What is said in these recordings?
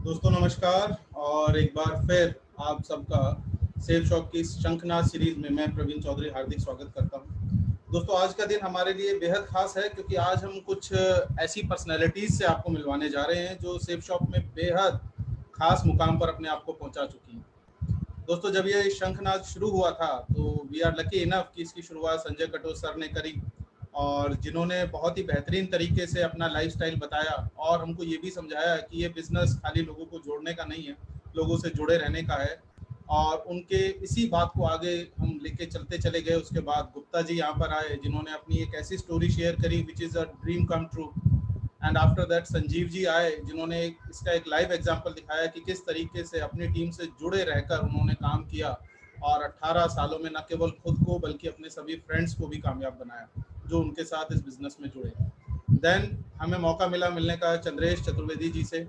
दोस्तों नमस्कार। और एक बार फिर आप सबका सेफ शॉप की शंखनाद सीरीज में मैं प्रवीण चौधरी हार्दिक स्वागत करता हूं। दोस्तों आज का दिन हमारे लिए बेहद खास है क्योंकि आज हम कुछ ऐसी पर्सनैलिटीज से आपको मिलवाने जा रहे हैं जो सेफ शॉप में बेहद खास मुकाम पर अपने आप को पहुंचा चुकी हैं। दोस्तों जब ये शंखनाद शुरू हुआ था तो वी आर लकी इनफ कि इसकी शुरुआत संजय कटोच सर ने करी, और जिन्होंने बहुत ही बेहतरीन तरीके से अपना लाइफस्टाइल बताया और हमको ये भी समझाया कि ये बिज़नेस खाली लोगों को जोड़ने का नहीं है, लोगों से जुड़े रहने का है। और उनके इसी बात को आगे हम लेके चलते चले गए। उसके बाद गुप्ता जी यहाँ पर आए जिन्होंने अपनी एक ऐसी स्टोरी शेयर करी which is a dream come true. And after that Sanjeev ji आए जिन्होंने इसका एक लाइव एग्जांपल दिखाया कि किस तरीके से अपनी टीम से जुड़े रहकर उन्होंने काम किया और 18 सालों में न केवल खुद को बल्कि अपने सभी फ्रेंड्स को भी कामयाब बनाया जो उनके साथ इस बिजनेस में जुड़े। देन हमें मौका मिला मिलने का चंद्रेश चतुर्वेदी जी से,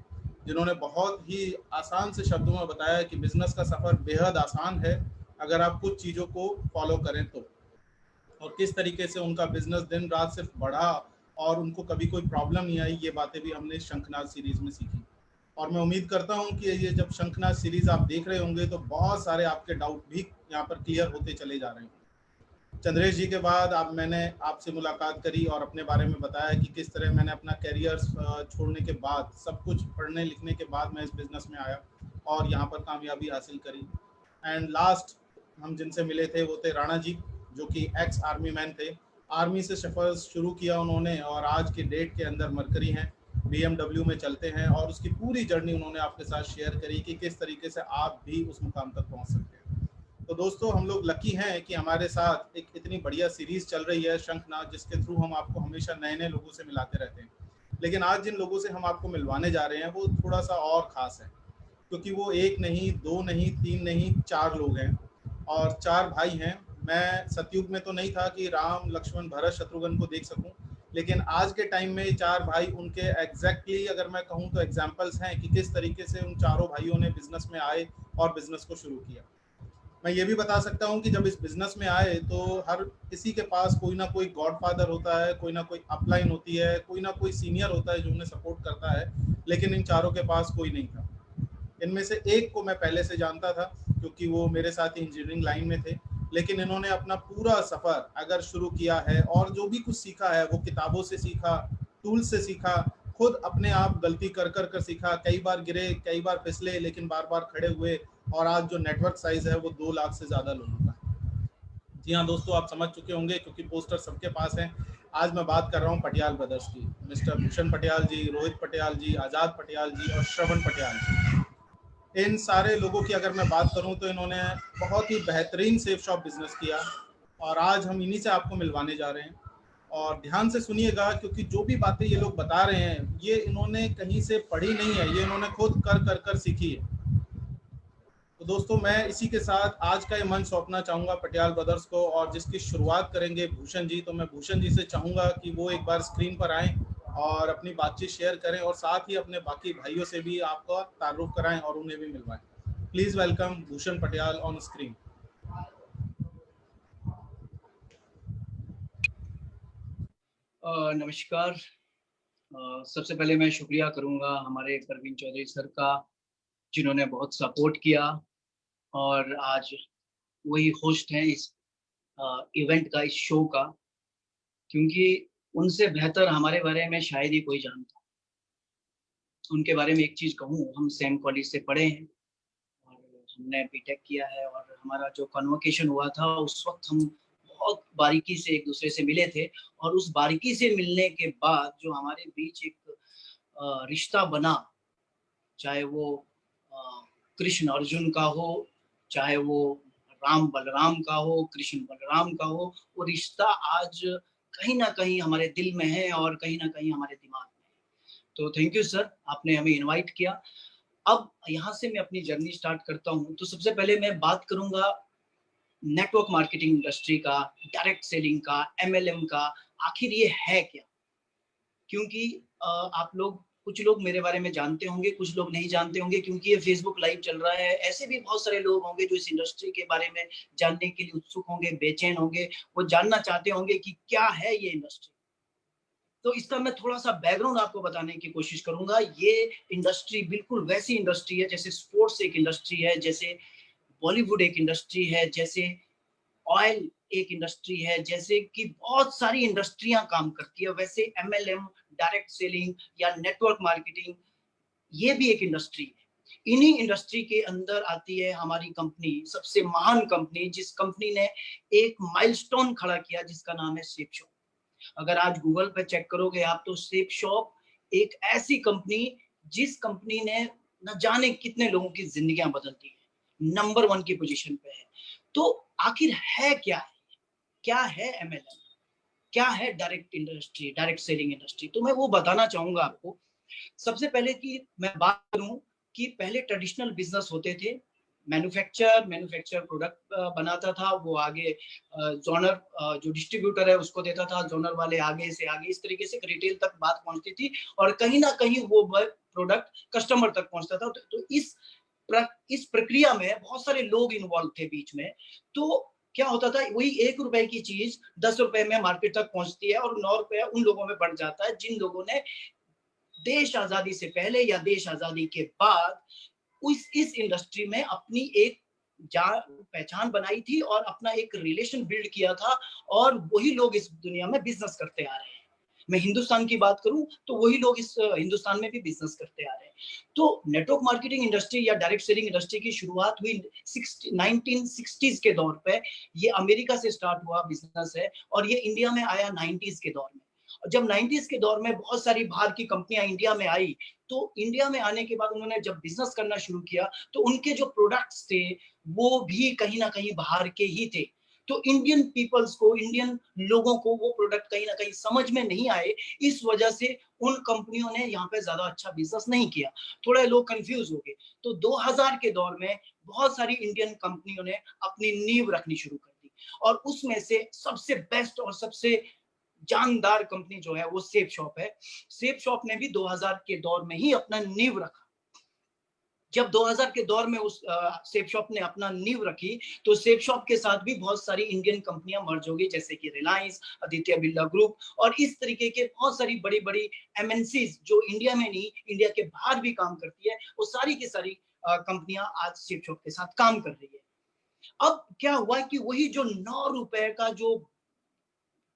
जिन्होंने बहुत ही आसान से शब्दों में बताया कि बिजनेस का सफ़र बेहद आसान है अगर आप कुछ चीज़ों को फॉलो करें तो। और किस तरीके से उनका बिजनेस दिन रात सिर्फ बढ़ा और उनको कभी कोई प्रॉब्लम नहीं आई, ये बातें भी हमने शंखनाद सीरीज में सीखी। और मैं उम्मीद करता हूँ कि ये जब शंखनाद सीरीज आप देख रहे होंगे तो बहुत सारे आपके डाउट भी यहाँ पर क्लियर होते चले जा रहे हैं। चंद्रेश जी के बाद आप मैंने आपसे मुलाकात करी और अपने बारे में बताया कि किस तरह मैंने अपना करियर छोड़ने के बाद, सब कुछ पढ़ने लिखने के बाद मैं इस बिज़नेस में आया और यहाँ पर कामयाबी हासिल करी। एंड लास्ट हम जिनसे मिले थे वो थे राणा जी, जो कि एक्स आर्मी मैन थे। आर्मी से सफ़र शुरू किया उन्होंने और आज के डेट के अंदर मरकरी हैं, BMW में चलते हैं और उसकी पूरी जर्नी उन्होंने आपके साथ शेयर करी कि किस तरीके से आप भी उस मुकाम तक पहुंच सकते हैं। तो दोस्तों हम लोग लकी हैं कि हमारे साथ एक इतनी बढ़िया सीरीज चल रही है शंखनाद, जिसके थ्रू हम आपको हमेशा नए नए लोगों से मिलाते रहते हैं। लेकिन आज जिन लोगों से हम आपको मिलवाने जा रहे हैं वो थोड़ा सा और ख़ास है, क्योंकि वो एक नहीं, दो नहीं, तीन नहीं, चार लोग हैं और चार भाई हैं। मैं सतयुग में तो नहीं था कि राम लक्ष्मण भरत शत्रुघ्न को देख सकूं, लेकिन आज के टाइम में चार भाई उनके एग्जैक्टली अगर मैं कहूं तो एग्जाम्पल्स हैं कि किस तरीके से उन चारों भाइयों ने बिजनेस में आए और बिजनेस को शुरू किया। मैं ये भी बता सकता हूँ कि जब इस बिजनेस में आए तो हर किसी के पास कोई ना कोई गॉडफादर होता है, कोई ना कोई अपलाइन होती है, कोई ना कोई सीनियर होता है जो उन्हें सपोर्ट करता है, लेकिन इन चारों के पास कोई नहीं था। इनमें से एक को मैं पहले से जानता था क्योंकि वो मेरे साथ ही इंजीनियरिंग लाइन में थे, लेकिन इन्होंने अपना पूरा सफ़र अगर शुरू किया है और जो भी कुछ सीखा है वो किताबों से सीखा, टूल से सीखा, खुद अपने आप गलती कर कर कर सीखा। कई बार गिरे, कई बार फिसले, लेकिन बार बार खड़े हुए और आज जो नेटवर्क साइज है वो 2 लाख से ज़्यादा लोगों का है। जी हाँ दोस्तों, आप समझ चुके होंगे क्योंकि पोस्टर सबके पास हैं। आज मैं बात कर रहा हूँ पटियाल ब्रदर्स की, मिस्टर भूषण पटियाल जी, रोहित पटियाल जी, आज़ाद पटियाल जी और श्रवण पटियाल जी। इन सारे लोगों की अगर मैं बात करूं तो इन्होंने बहुत ही बेहतरीन सेफ शॉप बिजनेस किया और आज हम इन्हीं से आपको मिलवाने जा रहे हैं। और ध्यान से सुनिएगा क्योंकि जो भी बातें ये लोग बता रहे हैं ये इन्होंने कहीं से पढ़ी नहीं है, ये इन्होंने खुद कर कर कर सीखी है। तो दोस्तों मैं इसी के साथ आज का ये मंच सौंपना चाहूँगा पटियाल ब्रदर्स को, और जिसकी शुरुआत करेंगे भूषण जी। तो मैं भूषण जी से चाहूँगा कि वो एक बार स्क्रीन पर आएँ और अपनी बातचीत शेयर करें और साथ ही अपने बाकी भाइयों से भी आपका तारुफ कराएं और उन्हें भी मिलवाएं। Please welcome Bhushan Patial on screen. नमस्कार। सबसे पहले मैं शुक्रिया करूंगा हमारे प्रवीण चौधरी सर का, जिन्होंने बहुत सपोर्ट किया और आज वही होस्ट हैं इस इवेंट का, इस शो का, क्योंकि उनसे बेहतर हमारे बारे में शायद ही कोई जानता। उनके बारे में एक चीज़ कहूँ, हम सेम कॉलेज से पढ़े हैं और हमने बीटेक किया है और हमारा जो कन्वोकेशन हुआ था उस वक्त हम बहुत बारीकी से एक दूसरे से मिले थे और उस बारीकी से मिलने के बाद जो हमारे बीच एक रिश्ता बना, चाहे वो कृष्ण अर्जुन का हो, चाहे वो राम बलराम का हो, कृष्ण बलराम का हो, वो रिश्ता आज कहीं ना कहीं हमारे दिल में है और कहीं ना कहीं हमारे दिमाग में है। तो थैंक यू सर, आपने हमें इनवाइट किया। अब यहाँ से मैं अपनी जर्नी स्टार्ट करता हूँ। तो सबसे पहले मैं बात करूंगा नेटवर्क मार्केटिंग इंडस्ट्री का, डायरेक्ट सेलिंग का, MLM का, आखिर ये है क्या? क्योंकि आप लोग, कुछ लोग मेरे बारे में जानते होंगे, कुछ लोग नहीं जानते होंगे, क्योंकि ये फेसबुक लाइव चल रहा है। ऐसे भी बहुत सारे लोग होंगे जो इस इंडस्ट्री के बारे में जानने के लिए उत्सुक होंगे, बेचैन होंगे, वो जानना चाहते होंगे कि क्या है ये इंडस्ट्री। तो इसका मैं थोड़ा सा बैकग्राउंड आपको बताने की कोशिश करूंगा। ये इंडस्ट्री बिल्कुल वैसी इंडस्ट्री है जैसे स्पोर्ट्स एक इंडस्ट्री है, जैसे बॉलीवुड एक इंडस्ट्री है, जैसे ऑयल एक इंडस्ट्री है, जैसे कि बहुत सारी इंडस्ट्रियां काम करती है, वैसे एमएलएम, डायरेक्ट सेलिंग या नेटवर्क मार्केटिंग, ये भी एक इंडस्ट्री है। इन्हीं इंडस्ट्री के अंदर आती है हमारी कंपनी, सबसे महान कंपनी, जिस कंपनी ने एक माइलस्टोन खड़ा किया जिसका नाम है सेफ शॉप। अगर आज गूगल पे चेक करोगे आप तो सेफ शॉप एक ऐसी कंपनी जिस कंपनी ने न जाने कितने लोगों की जिंदगियां बदल दी है, नंबर 1 की पोजीशन पे है। तो आखिर है क्या है एमएलएम, क्या है direct industry, direct selling industry, तो मैं वो बताना चाहूंगा आपको। सबसे पहले कि मैं बात करूं कि पहले ट्रेडिशनल बिजनेस होते थे, मैन्युफैक्चर प्रोडक्ट बनाता था, वो आगे जोनर जो डिस्ट्रीब्यूटर है उसको देता था, जोनर वाले आगे से आगे, इस तरीके से रिटेल तक बात पहुंचती थी और कहीं ना कहीं वो प्रोडक्ट कस्टमर तक पहुंचता था। तो इस प्रक्रिया में बहुत सारे लोग इन्वॉल्व थे बीच में। तो क्या होता था, वही 1 रुपए की चीज 10 रुपए में मार्केट तक पहुंचती है और 9 रुपए उन लोगों में बढ़ जाता है जिन लोगों ने देश आजादी से पहले या देश आजादी के बाद इस इंडस्ट्री में अपनी एक पहचान बनाई थी और अपना एक रिलेशन बिल्ड किया था, और वही लोग इस दुनिया में बिजनेस करते आ रहे हैं। मैं हिंदुस्तान की बात करूं तो वही लोग इस हिंदुस्तान में भी बिजनेस करते आ रहे हैं। तो नेटवर्क मार्केटिंग इंडस्ट्री या डायरेक्ट सेलिंग इंडस्ट्री की शुरुआत हुई 1960s के दौर पे। ये अमेरिका से स्टार्ट हुआ बिजनेस है और ये इंडिया में आया 90s के दौर में। जब 90s के दौर में बहुत सारी बाहर की कंपनियां इंडिया में आई, तो इंडिया में आने के बाद उन्होंने जब बिजनेस करना शुरू किया तो उनके जो प्रोडक्ट्स थे वो भी कहीं ना कहीं बाहर के ही थे। तो इंडियन पीपल्स को, इंडियन लोगों को वो प्रोडक्ट कहीं ना कहीं समझ में नहीं आए, इस वजह से उन कंपनियों ने यहाँ पे ज्यादा अच्छा बिजनेस नहीं किया, थोड़े लोग कंफ्यूज हो गए। तो 2000 के दौर में बहुत सारी इंडियन कंपनियों ने अपनी नींव रखनी शुरू कर दी, और उसमें से सबसे बेस्ट और सबसे जानदार कंपनी जो है वो सेफ शॉप है। सेफ शॉप ने भी 2000 के दौर में ही अपना नींव रखा। जब 2000 के दौर में उस सेफ शॉप ने अपना नींव रखी, तो सेफ शॉप के साथ भी बहुत सारी इंडियन कंपनियां मर्ज हो गई, जैसे कि रिलायंस, आदित्य बिरला ग्रुप और इस तरीके के बहुत सारी बड़ी बड़ी एमएनसीज जो इंडिया में नहीं, इंडिया के बाहर भी काम करती है, वो सारी की सारी कंपनियां आज सेफ शॉप के साथ काम कर रही है। अब क्या हुआ कि वही जो 9 रुपए का जो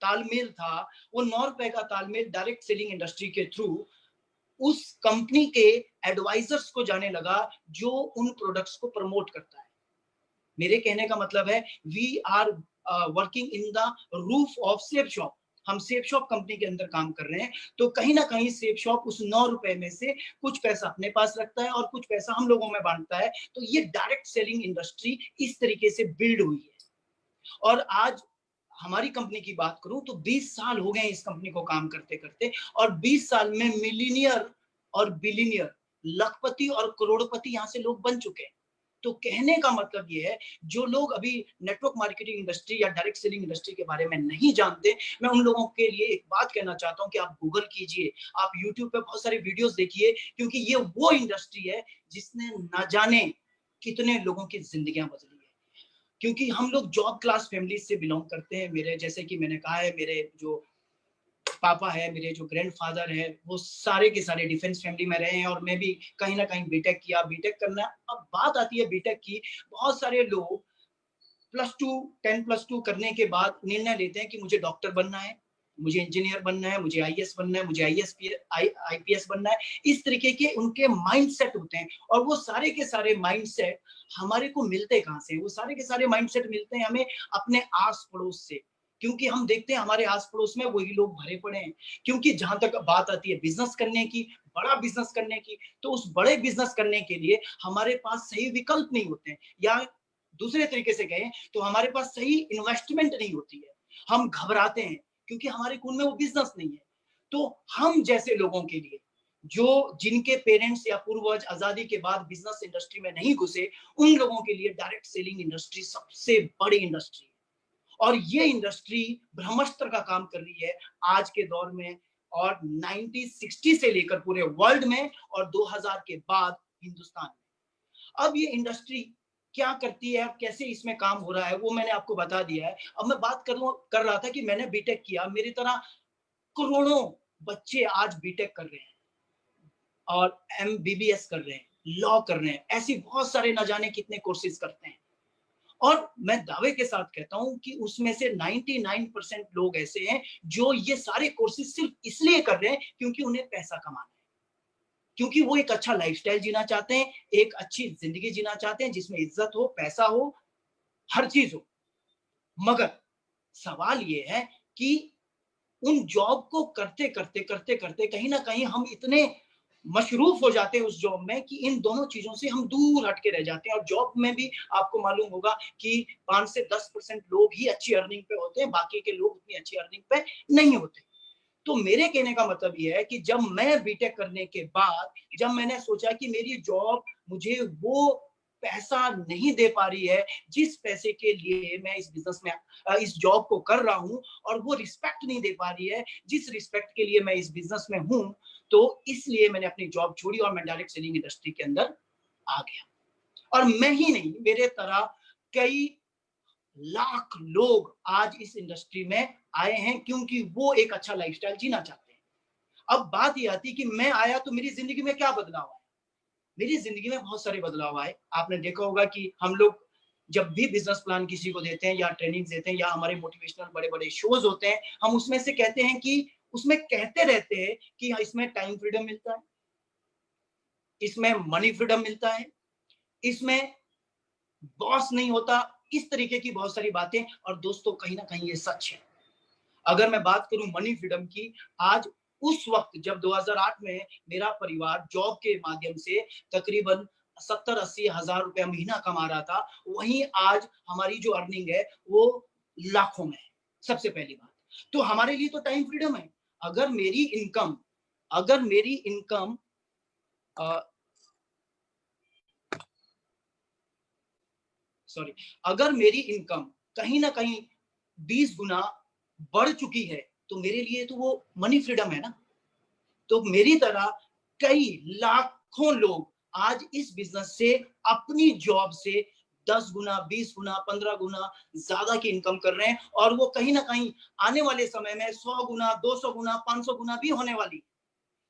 तालमेल था, वो 9 रुपए का तालमेल डायरेक्ट सेलिंग इंडस्ट्री के थ्रू उस कंपनी के एडवाइजर्स को जाने लगा जो उन प्रोडक्ट्स को प्रमोट करता है। मेरे कहने का मतलब है, we are working in the roof of Safe Shop. हम सेफ शॉप कंपनी के अंदर काम कर रहे हैं, तो कहीं ना कहीं सेफ शॉप उस 9 रुपए में से कुछ पैसा अपने पास रखता है और कुछ पैसा हम लोगों में बांटता है। तो ये डायरेक्ट सेलिंग इंडस्ट्री इस तरीके से बिल्ड हुई है। और आज हमारी कंपनी की बात करूं तो 20 साल हो गए इस कंपनी को काम करते करते, और 20 साल में मिलीनियर और बिलीनियर, लखपति और करोड़पति यहां से लोग बन चुके हैं। तो कहने का मतलब ये है, जो लोग अभी नेटवर्क मार्केटिंग इंडस्ट्री या डायरेक्ट सेलिंग इंडस्ट्री के बारे में नहीं जानते, मैं उन लोगों के लिए एक बात कहना चाहता हूं कि आप गूगल कीजिए, आप यूट्यूब पे बहुत सारे वीडियोस देखिए, क्योंकि ये वो इंडस्ट्री है जिसने न जाने कितने लोगों की जिंदगियां बदली। क्योंकि हम लोग जॉब क्लास फैमिली से बिलोंग करते हैं। मेरे, जैसे कि मैंने कहा है, मेरे जो पापा है, मेरे जो ग्रैंडफादर है, वो सारे के सारे डिफेंस फैमिली में रहे हैं, और मैं भी कहीं ना कहीं बीटेक किया, बीटेक करना। अब बात आती है बीटेक की, बहुत सारे लोग +2 10+2 करने के बाद निर्णय लेते हैं कि मुझे डॉक्टर बनना है, मुझे इंजीनियर बनना है, मुझे आईएएस बनना है, मुझे आईपीएस बनना है। इस तरीके के उनके माइंडसेट होते हैं, और वो सारे के सारे माइंडसेट हमारे को मिलते कहाँ से? वो सारे के सारे माइंडसेट मिलते हैं हमें अपने आस पड़ोस से, क्योंकि हम देखते हैं हमारे आस पड़ोस में वही लोग भरे पड़े हैं। क्योंकि जहां तक बात आती है बिजनेस करने की, बड़ा बिजनेस करने की, तो उस बड़े बिजनेस करने के लिए हमारे पास सही विकल्प नहीं होते हैं, या दूसरे तरीके से कहें तो हमारे पास सही इन्वेस्टमेंट नहीं होती है। हम घबराते हैं क्योंकि हमारे खून में वो बिजनेस नहीं है। तो हम जैसे लोगों के लिए, जो जिनके पेरेंट्स या पूर्वज आजादी के बाद बिजनेस इंडस्ट्री में नहीं घुसे, उन लोगों के लिए डायरेक्ट सेलिंग इंडस्ट्री सबसे बड़ी इंडस्ट्री है। और ये इंडस्ट्री ब्रह्मास्त्र का काम कर रही है आज के दौर में, और 1960 से लेकर पूरे वर्ल्ड में, और 2000 के बाद हिंदुस्तान में। अब ये इंडस्ट्री क्या करती है, अब कैसे इसमें काम हो रहा है, वो मैंने आपको बता दिया है। अब मैं बात कर रहा था कि मैंने बीटेक किया, मेरी तरह करोड़ों बच्चे आज बीटेक कर रहे हैं और MBBS कर रहे हैं, लॉ कर रहे हैं, ऐसी बहुत सारे न जाने कितने कोर्सेज करते हैं। और मैं दावे के साथ कहता हूं कि उसमें से 99% लोग ऐसे हैं जो ये सारे कोर्सेज सिर्फ इसलिए कर रहे हैं क्योंकि उन्हें पैसा कमाना है, क्योंकि वो एक अच्छा लाइफस्टाइल जीना चाहते हैं, एक अच्छी जिंदगी जीना चाहते हैं जिसमें इज्जत हो, पैसा हो, हर चीज हो। मगर सवाल ये है कि उन जॉब को करते करते कहीं ना कहीं हम इतने मशरूफ हो जाते हैं उस जॉब में कि इन दोनों चीजों से हम दूर हटके रह जाते हैं। और जॉब में भी आपको मालूम होगा कि 5 से 10% लोग ही अच्छी अर्निंग पे होते हैं, बाकी के लोग उतनी अच्छी अर्निंग पे नहीं होते। तो मेरे कहने का मतलब ये है कि जब मैं बीटेक करने के बाद जब मैंने सोचा कि मेरी जॉब मुझे वो पैसा नहीं दे पा रही है जिस पैसे के लिए मैं इस बिजनेस में इस जॉब को कर रहा हूं, और वो रिस्पेक्ट नहीं दे पा रही है जिस रिस्पेक्ट के लिए मैं इस बिजनेस में हूं, तो इसलिए मैंने अपनी जॉब छोड़ी और मैं डायरेक्ट सेलिंग इंडस्ट्री के अंदर आ गया। और मैं ही नहीं, मेरे तरह कई लाख लोग आज इस इंडस्ट्री में आए हैं क्योंकि वो एक अच्छा लाइफस्टाइल जीना चाहते हैं। अब बात ये आती है कि मैं आया तो मेरी जिंदगी में क्या बदलाव आया। मेरी जिंदगी में बहुत सारे बदलाव आए। आपने देखा होगा कि हम लोग जब भी बिजनेस प्लान किसी को देते हैं या ट्रेनिंग देते हैं या हमारे मोटिवेशनल बड़े बड़े शोज होते हैं, हम उसमें से कहते हैं कि उसमें कहते रहते हैं कि इसमें टाइम फ्रीडम मिलता है, इसमें मनी फ्रीडम मिलता है, इसमें बॉस नहीं होता, इस तरीके की बहुत सारी बातें। और दोस्तों कहीं ना कहीं ये सच है। अगर मैं बात करूं मनी फ्रीडम की, आज उस वक्त जब 2008 में मेरा परिवार जॉब के माध्यम से तकरीबन 70-80 हजार रुपया महीना कमा रहा था, वहीं आज हमारी जो अर्निंग है वो लाखों में है। सबसे पहली बात तो हमारे लिए तो टाइम फ्रीडम है। अगर मेरी इनकम अगर मेरी इनकम कहीं ना कहीं 20 गुना बढ़ चुकी है तो मेरे लिए तो वो मनी फ्रीडम है ना। तो मेरी तरह कई लाखों लोग आज इस बिजनेस से अपनी जॉब से 10 गुना, 20 गुना, 15 गुना ज्यादा की इनकम कर रहे हैं, और वो कहीं ना कहीं आने वाले समय में 100 गुना, 200 गुना, 500 गुना भी होने वाली।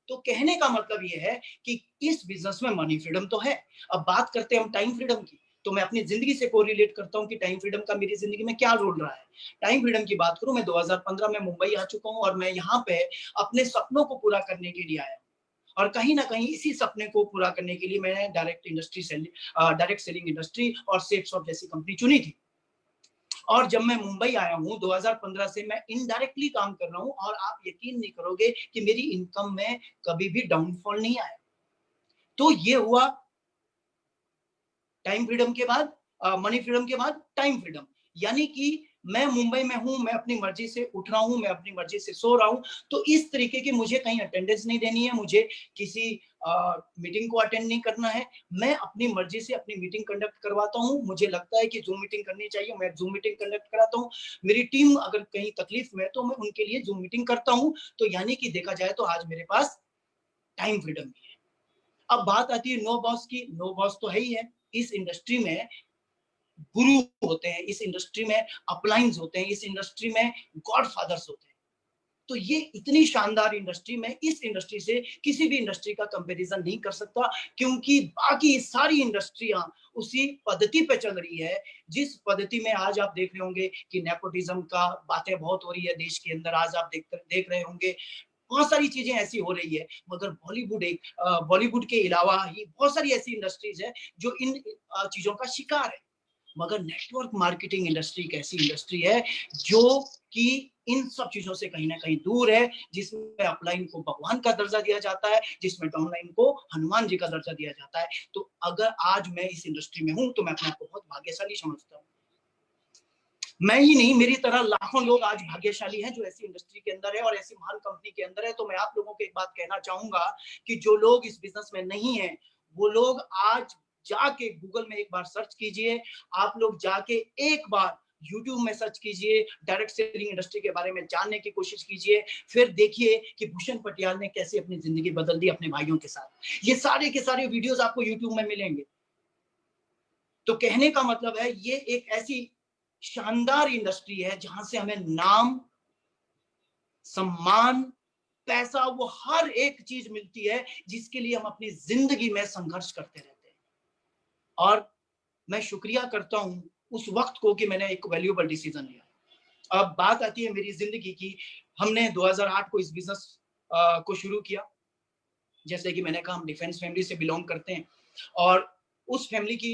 तो कहने का मतलब ये है कि इस बिजनेस में मनी फ्रीडम तो है। अब बात करते हैं हम टाइम फ्रीडम की, तो मैं अपनी जिंदगी से कोरिलेट करता हूं कि टाइम फ्रीडम का मेरी जिंदगी में क्या रोल रहा है। टाइम फ्रीडम की बात करूं, मैं 2015 में मुंबई आ चुका हूं और मैं यहाँ पे अपने सपनों को पूरा करने के लिए आया। और कहीं ना कहीं इसी सपने को पूरा करने के लिए मैंने डायरेक्ट सेलिंग इंडस्ट्री और सेफ शॉप जैसी कंपनी चुनी थी। और जब मैं मुंबई आया हूं 2015 से मैं इनडायरेक्टली काम कर रहा हूं, और आप यकीन नहीं करोगे कि मेरी इनकम में कभी भी डाउनफॉल नहीं आया। तो ये हुआ टाइम फ्रीडम के बाद, मनी फ्रीडम के बाद टाइम फ्रीडम। यानी कि मैं मुंबई में हूं, मैं अपनी मर्जी से उठ रहा हूं, मैं अपनी मर्जी से सो रहा हूं। तो इस तरीके की मुझे कहीं अटेंडेंस नहीं देनी है, मुझे किसी मीटिंग को अटेंड नहीं करना है। मैं अपनी मर्जी से अपनी मीटिंग कंडक्ट करवाता हूं। मुझे लगता है कि जूम मीटिंग करनी चाहिए, मैं जूम मीटिंग कंडक्ट कराता हूं। मेरी टीम अगर कहीं तकलीफ में है तो मैं उनके लिए जूम मीटिंग करता हूं। तो यानी कि देखा जाए तो आज मेरे पास टाइम फ्रीडम भी है। अब बात आती है नो बॉस की। नो बॉस तो है ही है। इस इंडस्ट्री में गुरु होते हैं, इस इंडस्ट्री में अपलाइंस होते हैं, इस इंडस्ट्री में गॉड फादर्स होते हैं। तो ये इतनी शानदार इंडस्ट्री में इस इंडस्ट्री से किसी भी इंडस्ट्री का कंपैरिजन नहीं कर सकता, क्योंकि बाकी सारी इंडस्ट्रियां उसी पद्धति पे चल रही है जिस पद्धति में आज आप देख रहे होंगे कि नेपोटिज्म का बातें बहुत हो रही है देश के अंदर। आज आप देख रहे होंगे बहुत सारी चीजें ऐसी हो रही है। मगर बॉलीवुड के अलावा ही बहुत सारी ऐसी इंडस्ट्रीज है जो इन चीजों का शिकार है। मगर नेटवर्क मार्केटिंग इंडस्ट्री एक ऐसी इंडस्ट्री है जो कि इन सब चीजों से कहीं ना कहीं दूर है, जिसमें अपलाइन को भगवान का दर्जा दिया जाता है, जिसमें डाउनलाइन को हनुमान जी का दर्जा दिया जाता है। तो अगर आज मैं इस इंडस्ट्री में हूं तो मैं अपने आप को बहुत भाग्यशाली समझता हूं। मैं ही नहीं, मेरी तरह लाखों लोग आज भाग्यशाली हैं जो ऐसी इंडस्ट्री के अंदर है और ऐसी महान कंपनी के अंदर है। तो मैं आप लोगों को एक बात कहना चाहूंगा कि जो लोग इस बिजनेस में नहीं है वो लोग आज जाके गूगल में एक बार सर्च कीजिए, आप लोग जाके एक बार यूट्यूब में सर्च कीजिए, डायरेक्ट सेलिंग इंडस्ट्री के बारे में जानने की कोशिश कीजिए। फिर देखिए कि भूषण पटियाल ने कैसे अपनी जिंदगी बदल दी अपने भाइयों के साथ। ये सारे के सारे वीडियोस आपको यूट्यूब में मिलेंगे। तो कहने का मतलब है ये एक ऐसी शानदार इंडस्ट्री है जहां से हमें नाम, सम्मान, पैसा, वो हर एक चीज मिलती है जिसके लिए हम अपनी जिंदगी में संघर्ष करते रहते हैं। और मैं शुक्रिया करता हूं उस वक्त को कि मैंने एक वैल्यूएबल डिसीजन लिया। अब बात आती है मेरी जिंदगी की। हमने 2008 को इस बिजनेस को शुरू किया। जैसे कि मैंने कहा, हम डिफेंस फैमिली से बिलोंग करते हैं और उस फैमिली की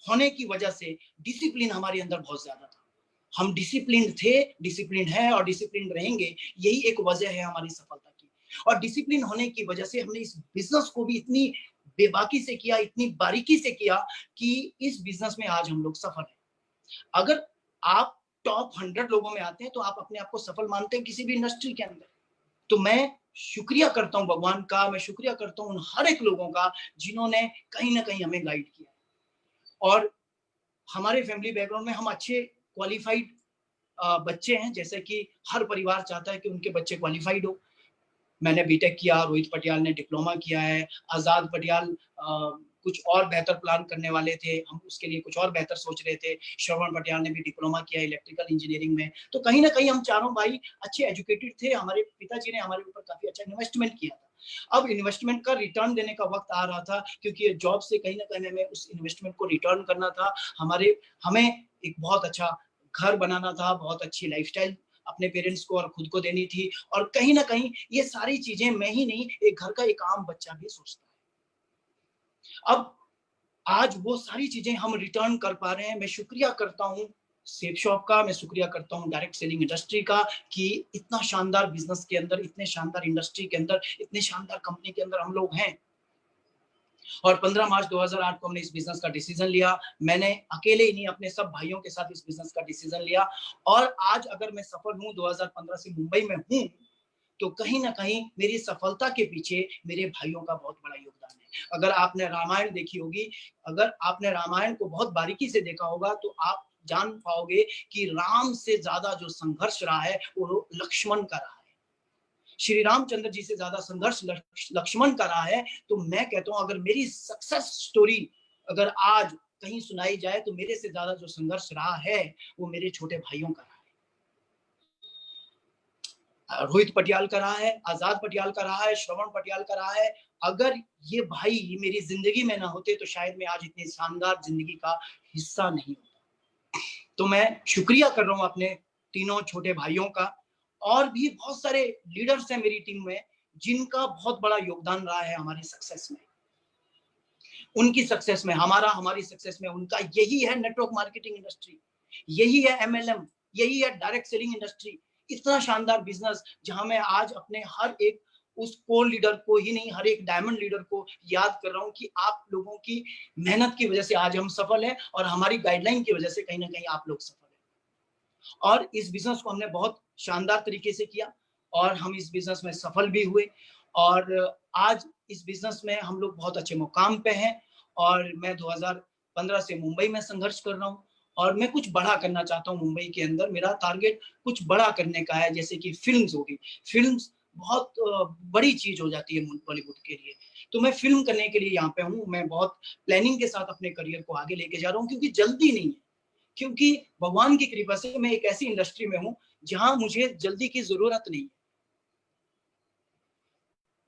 होने की वजह से डिसिप्लिन हमारे अंदर बहुत ज्यादा था। हम डिसिप्लिन थे, डिसिप्लिन है और डिसिप्लिन रहेंगे। यही एक वजह है हमारी सफलता की। और डिसिप्लिन होने की वजह से हमने इस बिजनेस को भी इतनी बेबाकी से किया, इतनी बारीकी से किया कि इस बिजनेस में आज हम लोग सफल हैं। अगर आप टॉप 100 लोगों में आते हैं तो आप अपने आप को सफल मानते हैं किसी भी इंडस्ट्री के अंदर। तो मैं शुक्रिया करता हूं भगवान का, मैं शुक्रिया करता हूं उन हर एक लोगों का जिन्होंने कहीं ना कहीं हमें गाइड किया। और हमारे फैमिली बैकग्राउंड में हम अच्छे क्वालिफाइड बच्चे हैं। जैसे कि हर परिवार चाहता है कि उनके बच्चे क्वालिफाइड हो। मैंने बीटेक किया, रोहित पटियाल ने डिप्लोमा किया है, आजाद पटियाल कुछ और बेहतर प्लान करने वाले थे, हम उसके लिए कुछ और बेहतर सोच रहे थे। श्रवण पटियाल ने भी डिप्लोमा किया इलेक्ट्रिकल इंजीनियरिंग में। तो कहीं ना कहीं हम चारों भाई अच्छे एजुकेटेड थे। हमारे पिताजी ने हमारे ऊपर काफी अच्छा इन्वेस्टमेंट किया था। अब इन्वेस्टमेंट का रिटर्न देने का वक्त आ रहा था, क्योंकि जॉब से कहीं ना कहीं हमें उस इन्वेस्टमेंट को रिटर्न करना था। हमें एक बहुत अच्छा घर बनाना था, बहुत अच्छी लाइफस्टाइल अपने पेरेंट्स को और खुद को देनी थी। और कहीं ना कहीं ये सारी चीजें मैं ही नहीं, एक घर का एक आम बच्चा भी सोचता है। अब आज वो सारी चीजें हम रिटर्न कर पा रहे हैं। मैं शुक्रिया करता हूँ सेफ शॉप का, मैं शुक्रिया करता हूँ डायरेक्ट सेलिंग इंडस्ट्री का कि इतना शानदार बिजनेस के अंदर, इतने शानदार इंडस्ट्री के अंदर, इतने शानदार कंपनी के अंदर हम लोग हैं। और 15 मार्च 2008 को हमने इस बिजनेस का डिसीजन लिया। मैंने अकेले ही नहीं, अपने सब भाइयों के साथ इस बिजनेस का डिसीजन लिया। और आज अगर मैं सफल हूँ, 2015 से मुंबई में हूँ, तो कहीं ना कहीं मेरी सफलता के पीछे मेरे भाइयों का बहुत बड़ा योगदान है। अगर आपने रामायण देखी होगी, अगर आपने रामायण को बहुत बारीकी से देखा होगा, तो आप जान पाओगे कि राम से ज्यादा जो संघर्ष रहा है वो लक्ष्मण का रहा है। श्री रामचंद्र जी से ज्यादा संघर्ष लक्ष्मण का रहा है। तो मैं कहता हूं, अगर मेरी सक्सेस स्टोरी अगर आज कहीं सुनाई जाए, तो मेरे से ज्यादा जो संघर्ष रहा है वो मेरे छोटे भाइयों का रहा है। रोहित पटियाल का रहा है, आजाद पटियाल का रहा है, श्रवण पटियाल का रहा है। अगर ये भाई मेरी जिंदगी में ना होते तो शायद मैं आज इतनी शानदार जिंदगी का हिस्सा नहीं होता। तो मैं शुक्रिया कर रहा हूं अपने तीनों छोटे भाइयों का। और भी बहुत सारे लीडर्स हैं मेरी टीम में जिनका बहुत बड़ा योगदान रहा है हमारी सक्सेस में, उनकी सक्सेस में, हमारी सक्सेस में उनका। यही है नेटवर्क मार्केटिंग इंडस्ट्री, यही है एमएलएम, यही है डायरेक्ट सेलिंग इंडस्ट्री। इतना शानदार बिजनेस जहां मैं आज अपने हर एक उस कोर लीडर को ही नहीं, हर एक डायमंड लीडर को याद कर रहा हूं कि आप लोगों की मेहनत की वजह से आज हम सफल हैं और हमारी गाइडलाइन की वजह से कहीं ना कहीं आप लोग सफल हैं। और इस बिजनेस को हमने बहुत शानदार तरीके से किया और हम इस बिजनेस में सफल भी हुए। और आज इस बिजनेस में हम लोग बहुत अच्छे मुकाम पे हैं। और मैं 2015 से मुंबई में संघर्ष कर रहा हूँ और मैं कुछ बड़ा करना चाहता हूँ मुंबई के अंदर। मेरा टारगेट कुछ बड़ा करने का है, जैसे कि फिल्म्स होगी। फिल्म्स बहुत बड़ी चीज हो जाती है बॉलीवुड के लिए। तो मैं फिल्म करने के लिए यहाँ पे हूँ। मैं बहुत प्लानिंग के साथ अपने करियर को आगे लेके जा रहा हूँ, क्योंकि जल्दी नहीं है। क्योंकि भगवान की कृपा से मैं एक ऐसी इंडस्ट्री में हूँ जहां मुझे जल्दी की जरूरत नहीं है,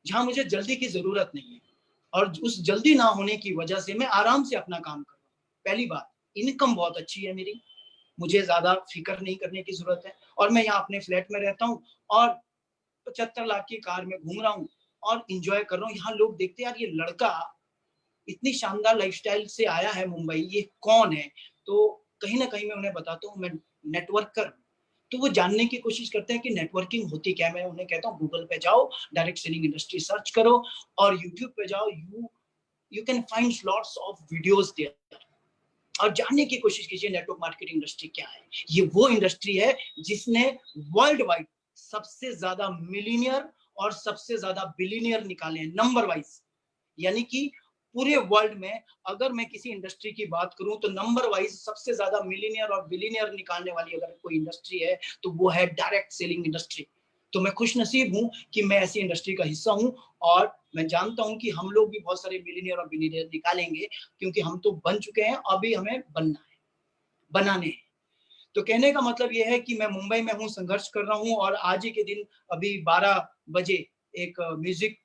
जहां मुझे जल्दी की जरूरत नहीं है। और उस जल्दी ना होने की वजह से मैं आराम से अपना काम कर रहा हूँ। पहली बात, इनकम बहुत अच्छी है मेरी, मुझे ज्यादा फिक्र नहीं करने की जरूरत है। और मैं यहाँ अपने फ्लैट में रहता हूँ और 75 लाख की कार में घूम रहा हूँ और इंजॉय कर रहा हूँ। यहाँ लोग देखते हैं, यार ये लड़का इतनी शानदार लाइफस्टाइल से आया है मुंबई, ये कौन है? तो कहीं ना कहीं मैं उन्हें बताता हूँ मैं नेटवर्कर। तो वो जानने की कोशिश करते हैं कि नेटवर्किंग होती क्या है। मैं उन्हें कहता हूँ गूगल पे जाओ, डायरेक्ट सेलिंग इंडस्ट्री सर्च करो और यूट्यूब पे जाओ, you can find lots of videos there और जानने की कोशिश कीजिए नेटवर्क मार्केटिंग इंडस्ट्री क्या है। ये वो इंडस्ट्री है जिसने वर्ल्ड वाइड सबसे ज्यादा मिलीनियर और सबसे ज्यादा बिलीनियर निकाले हैं नंबर वाइज। यानी कि पूरे वर्ल्ड में अगर मैं किसी इंडस्ट्री की बात करूं तो नंबर वाइज सबसे ज्यादा मिलीनियर और बिलीनियर निकालने वाली अगर कोई इंडस्ट्री है तो वो है डायरेक्ट सेलिंग इंडस्ट्री। तो मैं खुश नसीब हूं कि मैं ऐसी इंडस्ट्री का हिस्सा हूं और मैं जानता हूं कि हम लोग भी बहुत सारे मिलीनियर और बिलीनियर निकालेंगे, क्योंकि हम तो बन चुके हैं, अभी हमें बनना है, बनाने हैं। तो कहने का मतलब ये है कि मैं मुंबई में हूँ, संघर्ष कर रहा हूँ, और आज ही के दिन अभी 12 बजे एक म्यूजिक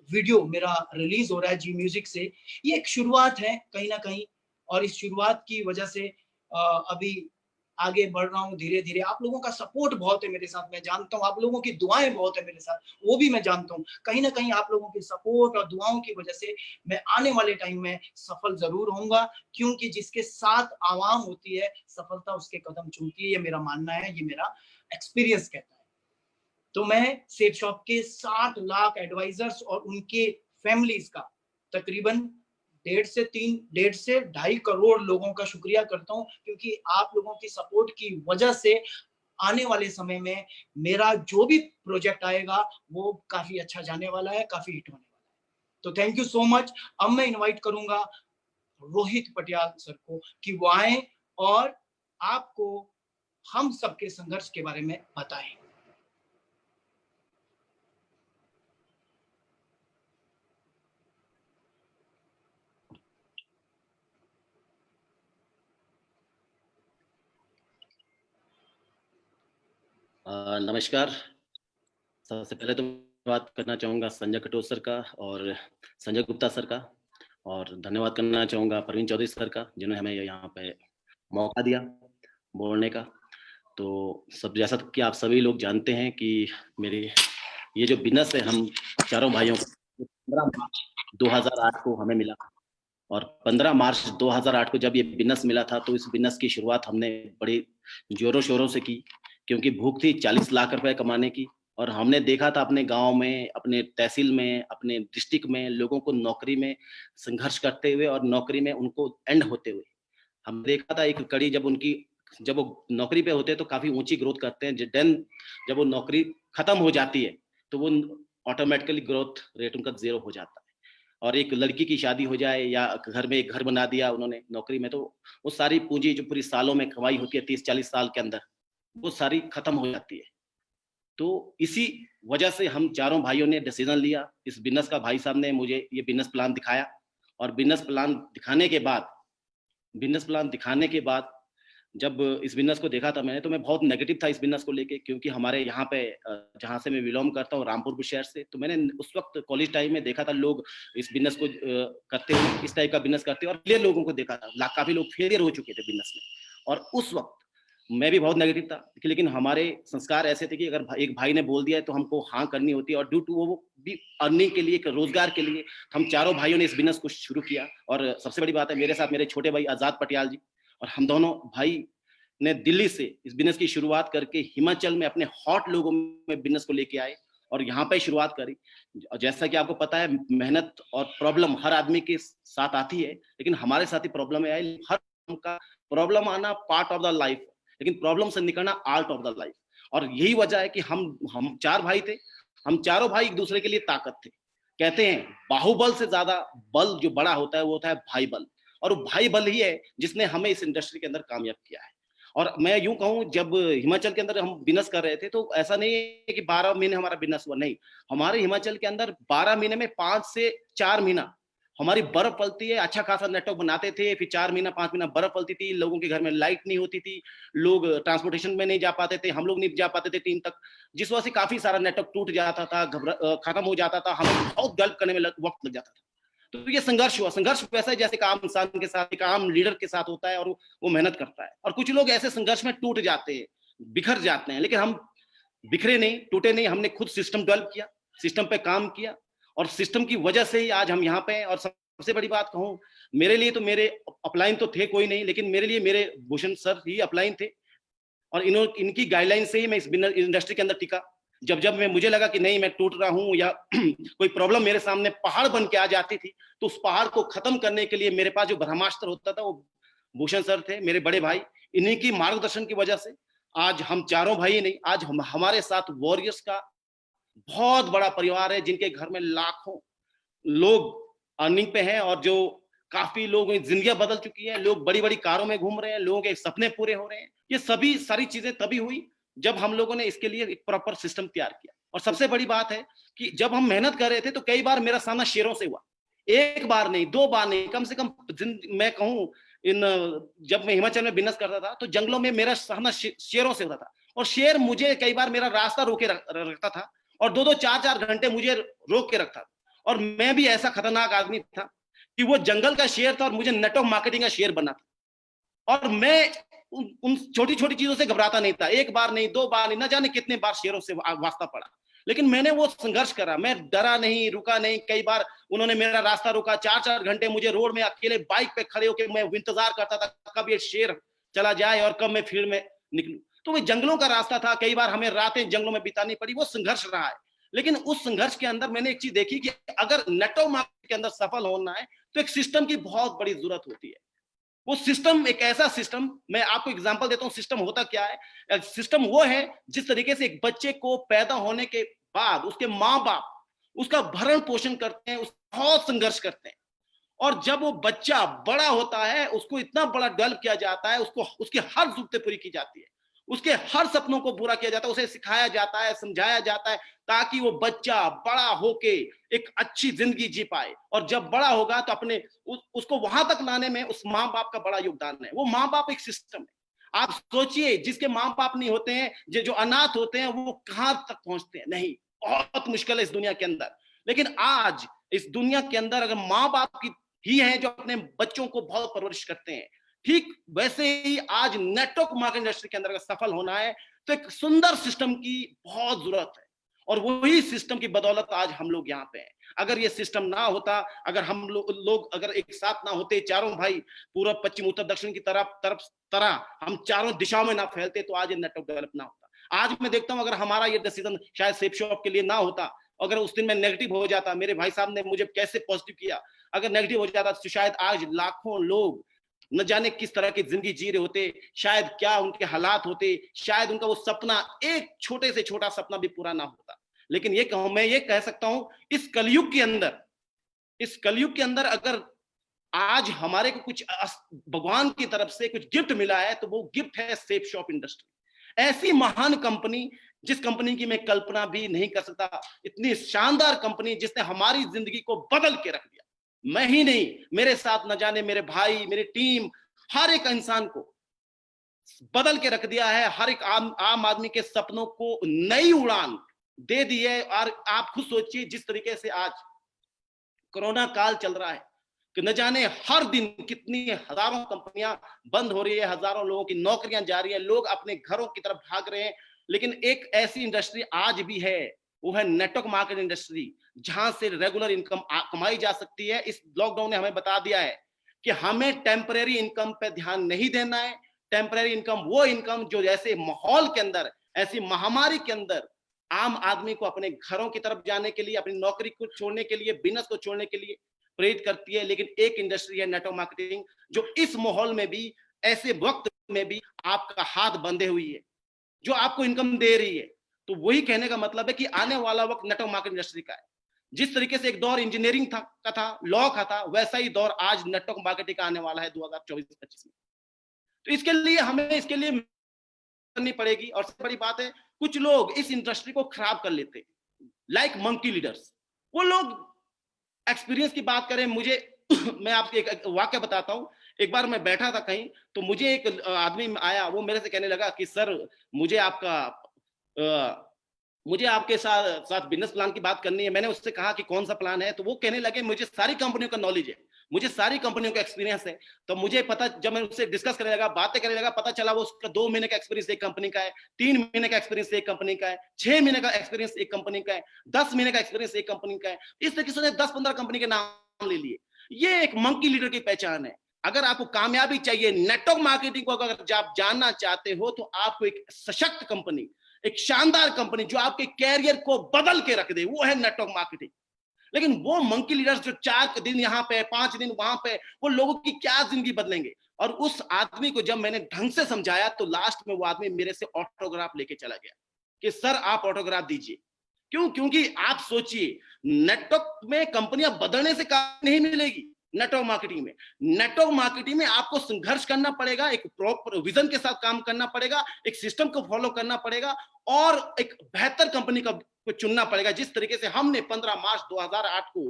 वीडियो मेरा रिलीज हो रहा है जी म्यूजिक से। ये एक शुरुआत है कहीं ना कहीं, और इस शुरुआत की वजह से अभी आगे बढ़ रहा हूँ धीरे धीरे। आप लोगों का सपोर्ट बहुत है मेरे साथ, मैं जानता हूँ, आप लोगों की दुआएं बहुत है मेरे साथ, वो भी मैं जानता हूँ। कहीं ना कहीं आप लोगों के सपोर्ट और दुआओं की वजह से मैं आने वाले टाइम में सफल जरूर होऊंगा, क्योंकि जिसके साथ आवाम होती है सफलता उसके कदम चूमती है, ये मेरा मानना है, ये मेरा एक्सपीरियंस कहता है। तो मैं सेफ शॉप के 60 लाख एडवाइजर्स और उनके फैमिलीज का तकरीबन 1.5 से 2.5 करोड़ लोगों का शुक्रिया करता हूं, क्योंकि आप लोगों की सपोर्ट की वजह से आने वाले समय में मेरा जो भी प्रोजेक्ट आएगा वो काफी अच्छा जाने वाला है, काफी हिट होने वाला है। तो थैंक यू सो मच। अब मैं इनवाइट करूंगा रोहित पटियाल सर को कि वो आए और आपको हम सबके संघर्ष के बारे में बताएं। नमस्कार। सबसे पहले तो बात करना चाहूँगा संजय कटोच सर का और संजय गुप्ता सर का, और धन्यवाद करना चाहूँगा प्रवीण चौधरी सर का, जिन्होंने हमें यहाँ पे मौका दिया बोलने का। तो सब जैसा कि आप सभी लोग जानते हैं कि मेरी ये जो बिजनेस है, हम चारों भाइयों को 15 मार्च 2008 को हमें मिला, और 15 मार्च 2008 को जब ये बिजनेस मिला था तो इस बिजनेस की शुरुआत हमने बड़े जोरों शोरों से की, क्योंकि भूख थी 40 लाख रुपए कमाने की। और हमने देखा था अपने गांव में, अपने तहसील में, अपने डिस्ट्रिक्ट में लोगों को नौकरी में संघर्ष करते हुए और नौकरी में उनको एंड होते हुए। हमने देखा था एक कड़ी, जब वो नौकरी पे होते हैं तो काफी ऊंची ग्रोथ करते हैं, देन जब वो नौकरी खत्म हो जाती है तो वो ऑटोमेटिकली ग्रोथ रेट उनका 0 हो जाता है। और एक लड़की की शादी हो जाए या घर में एक घर बना दिया उन्होंने नौकरी में, तो वो सारी पूंजी जो पूरी सालों में कमाई होती है 30-40 साल के अंदर, वो सारी खत्म हो जाती है। तो इसी वजह से हम चारों भाइयों ने डिसीजन लिया। इस बिजनेस का भाई साहब ने मुझे ये बिजनेस प्लान दिखाया, और बिजनेस प्लान दिखाने के बाद जब इस बिजनेस को देखा था मैंने, तो मैं बहुत नेगेटिव था इस बिजनेस को लेके, क्योंकि हमारे यहाँ पे जहाँ से मैं बिलोंग करता हूँ रामपुर शहर से, तो मैंने उस वक्त कॉलेज टाइम में देखा था लोग इस बिजनेस को करते हुए, इस टाइप का बिजनेस करते हुए, और फेलियर लोगों को देखा था, काफी लोग फेलियर हो चुके थे बिजनेस में। और उस वक्त मैं भी बहुत नेगेटिव था, लेकिन हमारे संस्कार ऐसे थे कि अगर एक भाई ने बोल दिया है तो हमको हाँ करनी होती है, और ड्यू टू वो भी अर्निंग के लिए, रोजगार के लिए हम चारों भाइयों ने इस बिजनेस को शुरू किया। और सबसे बड़ी बात है, मेरे साथ मेरे छोटे भाई आजाद पटियाल जी, और हम दोनों भाई ने दिल्ली से इस बिजनेस की शुरुआत करके हिमाचल में अपने हॉट लोगों में बिजनेस को लेके आए और यहाँ पे शुरुआत करी। जैसा कि आपको पता है, मेहनत और प्रॉब्लम हर आदमी के साथ आती है, लेकिन हमारे साथ ही प्रॉब्लम है। हर का प्रॉब्लम आना पार्ट ऑफ द लाइफ, लेकिन प्रॉब्लम से निकलना आर्ट ऑफ द लाइफ। और यही वजह है कि हम 4 भाई थे, हम चारों भाई एक दूसरे के लिए ताकत थे। कहते हैं बाहुबल से ज्यादा बल जो बड़ा होता है वो होता है भाई बल, और वो भाई बल ही है जिसने हमें इस इंडस्ट्री के अंदर कामयाब किया है। और मैं यूं कहूं, जब हिमाचल के अंदर हम बिजनेस कर रहे थे तो ऐसा नहीं है कि 12 महीने हमारा बिजनेस हुआ, नहीं। हमारे हिमाचल के अंदर 12 महीने में 5 से 4 महीना हमारी बर्फ पलती है, अच्छा खासा नेटवर्क बनाते थे, फिर 4 महीना 5 महीना बर्फ पलती थी, लोगों के घर में लाइट नहीं होती थी, लोग ट्रांसपोर्टेशन में नहीं जा पाते थे, हम लोग नहीं जा पाते थे टीम तक, जिस वजह से काफी सारा नेटवर्क टूट जाता था, खत्म हो जाता था, हमें बहुत गल्प करने में वक्त लग जाता था। तो ये संघर्ष हुआ। संघर्ष वैसा है जैसे एक आम इंसान के साथ, एक आम लीडर के साथ होता है, और वो मेहनत करता है। और कुछ लोग ऐसे संघर्ष में टूट जाते हैं, बिखर जाते हैं, लेकिन हम बिखरे नहीं, टूटे नहीं। हमने खुद सिस्टम डेवलप किया, सिस्टम पे काम किया, और सिस्टम की वजह से ही आज हम यहाँ पे हैं। और सबसे बड़ी बात कहूँ, मेरे लिए तो मेरे अपलाइन तो थे कोई नहीं, लेकिन मेरे लिए मेरे भूषण सर ही अपलाइन थे, और इनकी गाइडलाइन से ही मैं इस इंडस्ट्री के अंदर टिका। जब मुझे लगा कि नहीं मैं टूट रहा हूं, या कोई प्रॉब्लम मेरे सामने पहाड़ बन के आ जाती थी, तो उस पहाड़ को खत्म करने के लिए मेरे पास जो ब्रह्मास्त्र होता था वो भूषण सर थे, मेरे बड़े भाई। इन्हीं की मार्गदर्शन की वजह से आज हम चारों भाई नहीं, आज हमारे साथ वॉरियर्स का बहुत बड़ा परिवार है, जिनके घर में लाखों लोग अर्निंग पे हैं, और जो काफी लोग जिंदगियां बदल चुकी है, लोग बड़ी बड़ी कारों में घूम रहे हैं, लोगों के सपने पूरे हो रहे हैं। ये सभी सारी चीजें तभी हुई जब हम लोगों ने इसके लिए एक प्रॉपर सिस्टम तैयार किया। और सबसे बड़ी बात है कि जब हम मेहनत कर रहे थे तो कई बार मेरा सामना शेरों से हुआ, एक बार नहीं, 2 बार नहीं, कम से कम मैं कहूं जब मैं हिमाचल में बिजनेस करता था तो जंगलों में मेरा सामना शेरों से होता था, और शेर मुझे कई बार मेरा रास्ता रोके रखता था और 2-2 4-4 घंटे मुझे रोक के रखता था। और मैं भी ऐसा खतरनाक आदमी था कि वो जंगल का शेर था और मुझे नेटवर्क मार्केटिंग का शेर बनना था। और मैं उन छोटी-छोटी चीजों से घबराता नहीं था। एक बार नहीं, 2 बार नहीं, न जाने कितने बार शेरों से वास्ता पड़ा। लेकिन मैंने वो संघर्ष करा, मैं डरा नहीं, रुका नहीं। कई बार उन्होंने मेरा रास्ता रोका, 4-4 घंटे मुझे रोड में अकेले बाइक पे खड़े होके मैं इंतजार करता था कब ये शेर चला जाए और कब मैं फील्ड में निकलूं। तो वो जंगलों का रास्ता था, कई बार हमें रातें जंगलों में बितानी पड़ी, वो संघर्ष रहा है। लेकिन उस संघर्ष के अंदर मैंने एक चीज देखी कि अगर नेटवर्क मार्केटिंग के अंदर सफल होना है तो एक सिस्टम की बहुत बड़ी जरूरत होती है। वो सिस्टम एक ऐसा सिस्टम, मैं आपको एग्जांपल देता हूं सिस्टम होता क्या है। सिस्टम वो है जिस तरीके से एक बच्चे को पैदा होने के बाद उसके माँ बाप उसका भरण पोषण करते हैं, बहुत संघर्ष करते हैं, और जब वो बच्चा बड़ा होता है उसको इतना बड़ा डेवलप किया जाता है, उसको उसकी हर जरूरतें पूरी की जाती है, उसके हर सपनों को पूरा किया जाता है, उसे सिखाया जाता है, समझाया जाता है, ताकि वो बच्चा बड़ा होके एक अच्छी जिंदगी जी पाए। और जब बड़ा होगा तो अपने उसको वहां तक लाने में उस माँ बाप का बड़ा योगदान है। वो माँ बाप एक सिस्टम है। आप सोचिए, जिसके माँ बाप नहीं होते हैं, जो अनाथ होते हैं, वो कहां तक पहुंचते हैं? नहीं, बहुत मुश्किल है इस दुनिया के अंदर। लेकिन आज इस दुनिया के अंदर अगर माँ बाप की ही हैं जो अपने बच्चों को बहुत परवरिश करते हैं, ठीक वैसे ही आज नेटवर्क मार्केटिंग इंडस्ट्री के अंदर अगर सफल होना है तो एक सुंदर सिस्टम की बहुत जरूरत है, और वही सिस्टम की बदौलत आज हम लोग यहाँ पे हैं। अगर ये सिस्टम ना होता, अगर हम लोग अगर एक साथ ना होते, चारों भाई पूर्व पश्चिम उत्तर दक्षिण की तरह हम चारों दिशाओं में ना फैलते, तो आज ये नेटवर्क डेवलप ना होता। आज मैं देखता हूँ अगर हमारा ये डिसीजन शायद सेफ शॉप के लिए ना होता, अगर उस दिन मैं नेगेटिव हो जाता, मेरे भाई साहब ने मुझे कैसे पॉजिटिव किया, अगर नेगेटिव हो जाता तो शायद आज लाखों लोग न जाने किस तरह की जिंदगी जी रहे होते, शायद क्या उनके हालात होते, शायद उनका वो सपना, एक छोटे से छोटा सपना भी पूरा ना होता। लेकिन मैं ये कह सकता हूं, इस कलयुग के अंदर अगर आज हमारे को कुछ भगवान की तरफ से कुछ गिफ्ट मिला है तो वो गिफ्ट है सेफ शॉप इंडस्ट्री। ऐसी महान कंपनी जिस कंपनी की मैं कल्पना भी नहीं कर सकता, इतनी शानदार कंपनी जिसने हमारी जिंदगी को बदल के रख दिया। मैं ही नहीं, मेरे साथ न जाने मेरे भाई, मेरी टीम, हर एक इंसान को बदल के रख दिया है। हर एक आम आदमी के सपनों को नई उड़ान दे दी है। और आप खुद सोचिए, जिस तरीके से आज कोरोना काल चल रहा है कि न जाने हर दिन कितनी हजारों कंपनियां बंद हो रही है, हजारों लोगों की नौकरियां जा रही है, लोग अपने घरों की तरफ भाग रहे हैं। लेकिन एक ऐसी इंडस्ट्री आज भी है, वो है नेटवर्क मार्केटिंग इंडस्ट्री, जहां से रेगुलर इनकम कमाई जा सकती है। इस लॉकडाउन ने हमें बता दिया है कि हमें टेम्परेरी इनकम पे ध्यान नहीं देना है। टेम्परेरी इनकम वो इनकम जो ऐसे माहौल के अंदर, ऐसी महामारी के अंदर आम आदमी को अपने घरों की तरफ जाने के लिए, अपनी नौकरी को छोड़ने के लिए, बिजनेस को छोड़ने के लिए प्रेरित करती है। लेकिन एक इंडस्ट्री है नेटवर्क मार्केटिंग, जो इस माहौल में भी, ऐसे वक्त में भी आपका हाथ बंधे हुई है, जो आपको इनकम दे रही है। तो वही कहने का मतलब है कि आने वाला वक्त नेटवर्क मार्केटिंग इंडस्ट्री का है। जिस तरीके से एक दौर इंजीनियरिंग था, लॉ का था, वैसा ही दौर आज नेटवर्क मार्केटिंग का आने वाला है 2024-25 में। तो इसके लिए हमें करनी पड़ेगी। और सबसे बड़ी बात है, कुछ लोग इस इंडस्ट्री को खराब कर लेते हैं, लाइक मंकी लीडर्स। वो लोग एक्सपीरियंस की बात करें, मुझे मैं आपको एक वाक्य बताता हूं। एक बार मैं बैठा था कहीं, तो मुझे एक आदमी आया, वो मेरे से कहने लगा कि सर मुझे आपके साथ बिजनेस प्लान की बात करनी है। मैंने उससे कहा कि कौन सा प्लान है? तो वो कहने लगे मुझे सारी कंपनियों का नॉलेज है, मुझे सारी कंपनियों का एक्सपीरियंस है। तो मुझे पता, जब मैं उससे डिस्कस करने लगा, बातें करने लगा, पता चला वो उसका 2 महीने का एक्सपीरियंस एक कंपनी का है, 3 महीने का एक्सपीरियंस एक कंपनी का है, 6 महीने का एक्सपीरियंस एक कंपनी का है, 10 महीने का एक्सपीरियंस एक कंपनी का है। इस तरीके से 10-15 कंपनी के नाम ले लिए। ये एक मंकी लीडर की पहचान है। अगर आपको कामयाबी चाहिए नेटवर्क मार्केटिंग को अगर आप जानना चाहते हो, तो आपको एक सशक्त कंपनी, एक शानदार कंपनी जो आपके कैरियर को बदल के रख दे, वो है नेटवर्क मार्केटिंग। लेकिन वो मंकी लीडर्स जो 4 दिन यहाँ पे, 5 दिन वहां पे, वो लोगों की क्या जिंदगी बदलेंगे? और उस आदमी को जब मैंने ढंग से समझाया, तो लास्ट में वो आदमी मेरे से ऑटोग्राफ लेके चला गया कि सर आप ऑटोग्राफ दीजिए। क्यों? क्योंकि आप सोचिए, नेटवर्क में कंपनियां बदलने से काम नहीं मिलेगी। नेटवर्क मार्केटिंग में आपको संघर्ष करना पड़ेगा, एक प्रॉपर विजन के साथ काम करना पड़ेगा, एक सिस्टम को फॉलो करना पड़ेगा, और एक बेहतर कंपनी को चुनना पड़ेगा। जिस तरीके से हमने 15 मार्च 2008 को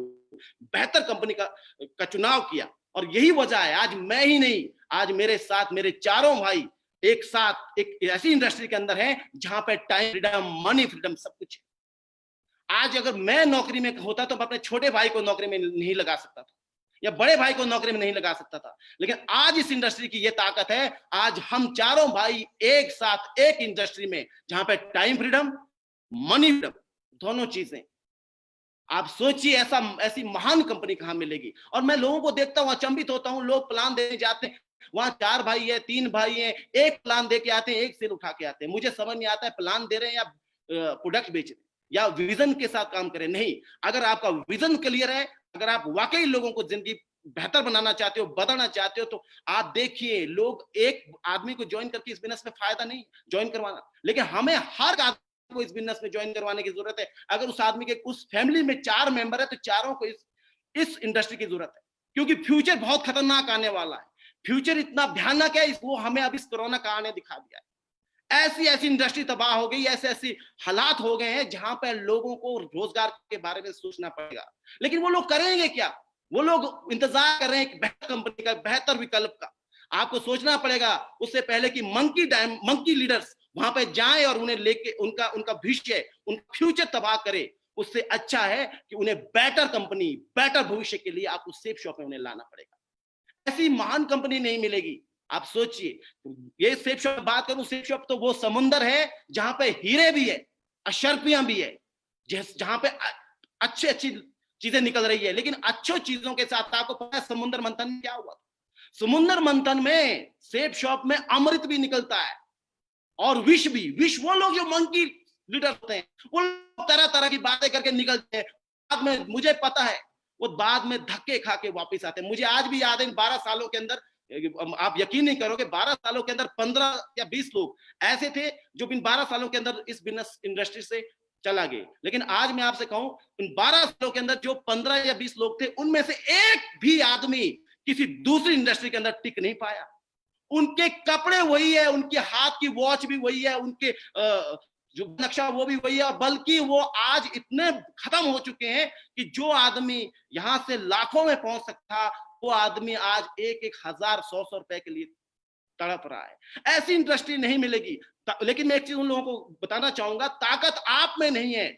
बेहतर कंपनी का चुनाव किया, और यही वजह है आज मैं ही नहीं, आज मेरे साथ मेरे चारों भाई एक साथ एक ऐसी इंडस्ट्री के अंदर है जहां पे टाइम फ्रीडम, मनी फ्रीडम सब कुछ है। आज अगर मैं नौकरी में होता तो मैं अपने छोटे भाई को नौकरी में नहीं लगा सकता था या बड़े भाई को नौकरी में नहीं लगा सकता था, लेकिन आज इस इंडस्ट्री की ये ताकत है, आज हम चारों भाई एक साथ एक इंडस्ट्री में जहां पे टाइम फ्रीडम, मनी फ्रीडम दोनों चीजें। आप सोचिए ऐसी महान कंपनी कहां मिलेगी। और मैं लोगों को देखता हूं, अचंभित होता हूं, लोग प्लान देने जाते हैं, वहां 4 भाई है, 3 भाई है, एक प्लान दे के आते हैं, एक सेल उठा के आते हैं। मुझे समझ नहीं आता है प्लान दे रहे हैं या प्रोडक्ट बेच रहे हैं या विजन के साथ काम करें। नहीं, अगर आपका विजन क्लियर है, अगर आप वाकई लोगों को जिंदगी बेहतर बनाना चाहते हो, बदलना चाहते हो, तो आप देखिए लोग एक आदमी को ज्वाइन करके इस बिजनेस में फायदा नहीं ज्वाइन करवाना, लेकिन हमें हर आदमी को इस बिजनेस में ज्वाइन करवाने की जरूरत है। अगर उस आदमी के उस फैमिली में 4 मेंबर है तो चारों को इस इंडस्ट्री की जरूरत है, क्योंकि फ्यूचर बहुत खतरनाक आने वाला है। फ्यूचर इतना भयानक है, वो हमें अब इस कोरोना काल ने दिखा दिया है। ऐसी ऐसी इंडस्ट्री तबाह हो गई, ऐसे ऐसी हालात हो गए हैं जहां पर लोगों को रोजगार के बारे में सोचना पड़ेगा। लेकिन वो लोग करेंगे क्या? वो लोग इंतजार कर रहे हैं एक बेहतर कंपनी का, बेहतर विकल्प का। आपको सोचना पड़ेगा उससे पहले कि मंकी लीडर्स वहां पे जाएं और उन्हें लेके उनका भविष्य, उनका फ्यूचर तबाह करे। उससे अच्छा है कि उन्हें बेटर कंपनी, बेटर भविष्य के लिए आपको सेफ शॉप में उन्हें लाना पड़ेगा। ऐसी महान कंपनी नहीं मिलेगी। आप सोचिए, ये सेफ शॉप बात करूं, सेफ शॉप तो वो समुंदर है जहां पे हीरे भी है, अशर्फियां भी है, जहां पे अच्छी अच्छी चीजें निकल रही है। लेकिन अच्छी चीजों के साथ आपको पता है समुद्र मंथन में क्या हुआ? समुद्र मंथन में सेफ शॉप में अमृत भी निकलता है और विष भी। विष वो लोग जो मंकी लीडर होते हैं, वो तरह तरह की बातें करके निकलते हैं, बाद में मुझे पता है वो बाद में धक्के खा के वापिस आते हैं। मुझे आज भी याद है 12 सालों के अंदर, आप यकीन नहीं करोगे, 12 सालों के अंदर 15 या 20 लोग ऐसे थे जो इन 12 सालों के अंदर इस बिजनेस इंडस्ट्री से चला गए। लेकिन आज मैं आपसे कहूं, इन 12 सालों के अंदर जो 15 या 20 लोग थे, उनमें से एक भी आदमी किसी दूसरी इंडस्ट्री के अंदर टिक नहीं पाया। उनके कपड़े वही है, उनके हाथ की वॉच भी वही है, उनके जो नक्शा वो भी वही है, बल्कि वो आज इतने खत्म हो चुके हैं कि जो आदमी यहां से लाखों में पहुंच सकता, वो आदमी आज 1-1 हजार 100 रुपए के लिए तड़प रहा है। ऐसी इंडस्ट्री नहीं मिलेगी। लेकिन मैं एक चीज उन लोगों को बताना चाहूंगा, ताकत आप में नहीं है।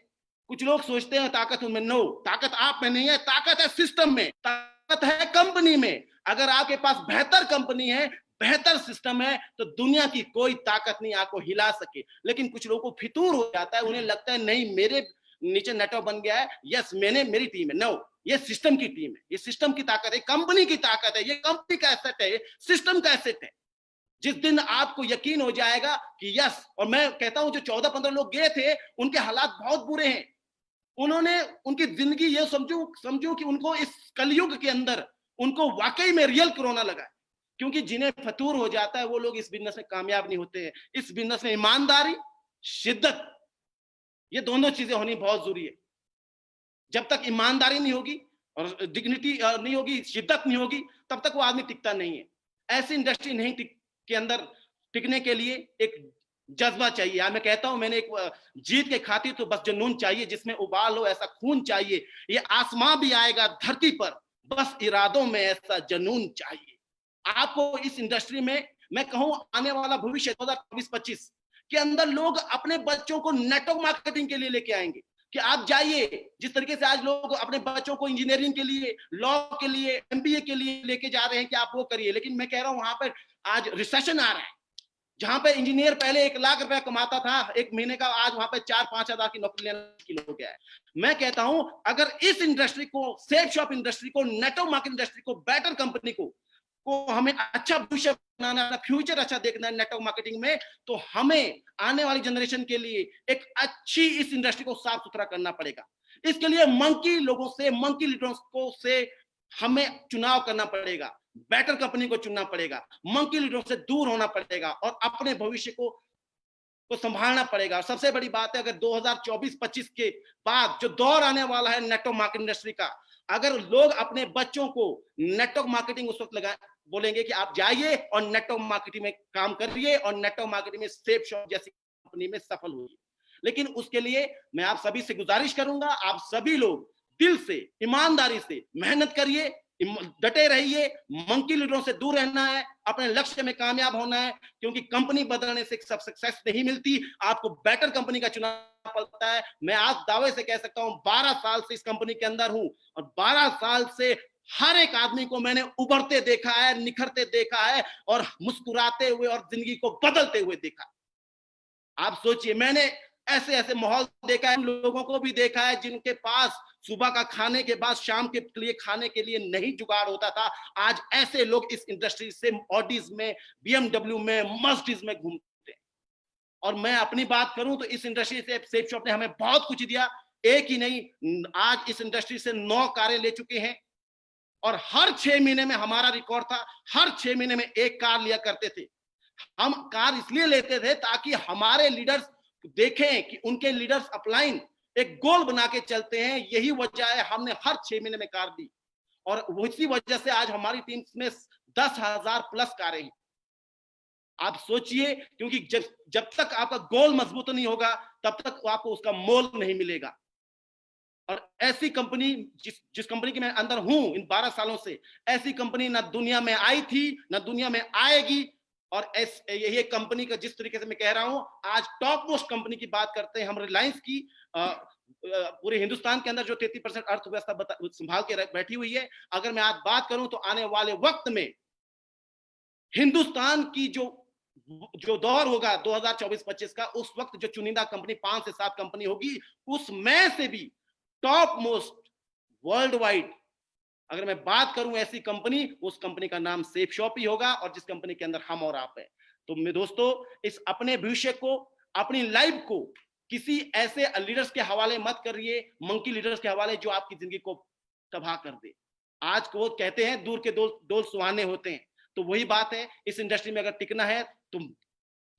कुछ लोग सोचते हैं ताकत उनमें, नो, ताकत आप में नहीं है, ताकत है सिस्टम में, ताकत है कंपनी में। अगर आपके पास बेहतर कंपनी है, बेहतर सिस्टम है, तो दुनिया की कोई ताकत नहीं आपको हिला सके। लेकिन कुछ लोगों को फितूर हो जाता है, उन्हें लगता है नहीं मेरे नीचे नेटवर्क बन गया है, यस मेरी टीम है। नो, ये सिस्टम की टीम है, ये सिस्टम की ताकत है, कंपनी की ताकत है, ये कंपनी का एसेट है, सिस्टम का एसेट है। जिस दिन आपको यकीन हो जाएगा कि यस, और मैं कहता हूं जो 14-15 लोग गए थे, उनके हालात बहुत बुरे हैं। उन्होंने उनकी जिंदगी, ये समझो कि उनको इस कलयुग के अंदर उनको वाकई में रियल कोरोना लगा। क्योंकि जिन्हें फतूर हो जाता है वो लोग इस बिजनेस में कामयाब नहीं होते हैं। इस बिजनेस में ईमानदारी, शिद्दत, ये दोनों चीजें होनी बहुत जरूरी है। जब तक ईमानदारी नहीं होगी और डिग्निटी नहीं होगी, शिद्दत नहीं होगी, तब तक वो आदमी टिकता नहीं है। ऐसी इंडस्ट्री नहीं के अंदर टिकने के लिए एक जज्बा चाहिए। मैं कहता हूं, मैंने एक जीत के खातिर तो बस जुनून चाहिए, जिसमें उबाल हो ऐसा खून चाहिए। ये आसमां भी आएगा धरती पर, बस इरादों में ऐसा जुनून चाहिए। आपको इस इंडस्ट्री में मैं कहूं आने वाला भविष्य 2024-25 के अंदर लोग अपने बच्चों को नेटवर्क मार्केटिंग के लिए लेके आएंगे कि आप जाइए। जिस तरीके से आज लोग अपने बच्चों को इंजीनियरिंग के लिए, लॉ के लिए, एमबीए के लिए लेके जा रहे हैं कि आप वो करिए, लेकिन मैं कह रहा हूं वहां पर आज रिसेशन आ रहा है। जहां पे इंजीनियर पहले 1 लाख रुपया कमाता था एक महीने का, आज वहां पे 4-5 हजार की नौकरी लेना मुश्किल हो गया है। मैं कहता हूं अगर इस इंडस्ट्री को, सेफ शॉप इंडस्ट्री को, नेटवर्क मार्केटिंग इंडस्ट्री को, बेटर कंपनी को हमें अच्छा भविष्य बनाना, फ्यूचर अच्छा देखना है नेटवर्क मार्केटिंग में, तो हमें आने वाली जनरेशन के लिए एक अच्छी इस इंडस्ट्री को साफ सुथरा करना पड़ेगा। इसके लिए मंकी लोगों से, मंकी लीडर्स को से हमें चुनाव करना पड़ेगा, बेटर कंपनी को चुनना पड़ेगा, मंकी लीडरों से दूर होना पड़ेगा और अपने भविष्य को संभालना पड़ेगा। और सबसे बड़ी बात है, अगर 2024-25 के बाद जो दौर आने वाला है नेटवर्क मार्केटिंग इंडस्ट्री का, अगर लोग अपने बच्चों को नेटवर्क मार्केटिंग उस वक्त बोलेंगे कि आप जाइए और नेटवर्क मार्केटिंग में काम करिए और नेटवर्क मार्केटिंग में सेफ शॉप जैसी कंपनी में सफल होइए। लेकिन उसके लिए मैं आप सभी से गुजारिश करूंगा, आप सभी लोग दिल से, ईमानदारी से मेहनत करिए, डटे रहिए, मंकी लीडरों से दूर रहना है, अपने लक्ष्य में कामयाब होना है, क्योंकि कंपनी बदलने से सब सक्सेस नहीं मिलती, आपको बेटर कंपनी का चुनाव पड़ता है। मैं आज दावे से कह सकता हूं 12 साल से इस कंपनी के अंदर हूं और 12 साल से हर एक आदमी को मैंने उभरते देखा है, निखरते देखा है और मुस्कुराते हुए और जिंदगी को बदलते हुए देखा। आप सोचिए, मैंने ऐसे ऐसे माहौल देखा है, लोगों को भी देखा है जिनके पास सुबह का खाने के बाद शाम के लिए खाने के लिए नहीं जुगाड़ होता था। आज ऐसे लोग इस इंडस्ट्री से ऑडीज में, बीएमडब्ल्यू में, मर्सिडीज में घूमते हैं। और मैं अपनी बात करूं तो इस इंडस्ट्री से सेफ शॉप ने हमें बहुत कुछ दिया। एक ही नहीं, आज इस इंडस्ट्री से 9 कारें ले चुके हैं और हर 6 महीने में हमारा रिकॉर्ड था, हर 6 महीने में 1 कार लिया करते थे। हम कार इसलिए लेते थे ताकि हमारे लीडर्स देखें कि उनके लीडर्स अपलाइन एक गोल बना के चलते हैं। यही वजह है हमने हर 6 महीने में कार दी और उसी वजह से आज हमारी टीम में 10,000 प्लस कारें हैं। आप सोचिए, क्योंकि जब तक आपका गोल मजबूत नहीं होगा तब तक आपको उसका मोल नहीं मिलेगा। और ऐसी कंपनी जिस कंपनी के मैं अंदर हूं इन 12 सालों से, ऐसी कंपनी ना दुनिया में आई थी ना दुनिया में आएगी। और यही कंपनी का, जिस तरीके से मैं कह रहा हूं, आज टॉप मोस्ट कंपनी की बात करते हैं हम, रिलायंस की पूरे हिंदुस्तान के अंदर जो 33% अर्थव्यवस्था संभाल के बैठी हुई है। अगर मैं आज बात करूं तो आने वाले वक्त में हिंदुस्तान की जो दौर होगा 2024-25 का, उस वक्त जो चुनिंदा कंपनी 5 से 7 कंपनी होगी, उसमें से भी टॉप मोस्ट वर्ल्ड वाइड अगर मैं बात करूं ऐसी कंपनी, उस कंपनी का नाम सेफ शॉप ही होगा और जिस कंपनी के अंदर हम और आप हैं। तो मैं दोस्तों, इस अपने भविष्य को, अपनी लाइफ को किसी ऐसे लीडर्स के हवाले मत करिए, मंकी लीडर्स के हवाले जो आपकी जिंदगी को तबाह कर दे। आज को कहते हैं दूर के डोल सुहाने होते हैं, तो वही बात है। इस इंडस्ट्री में अगर टिकना है तो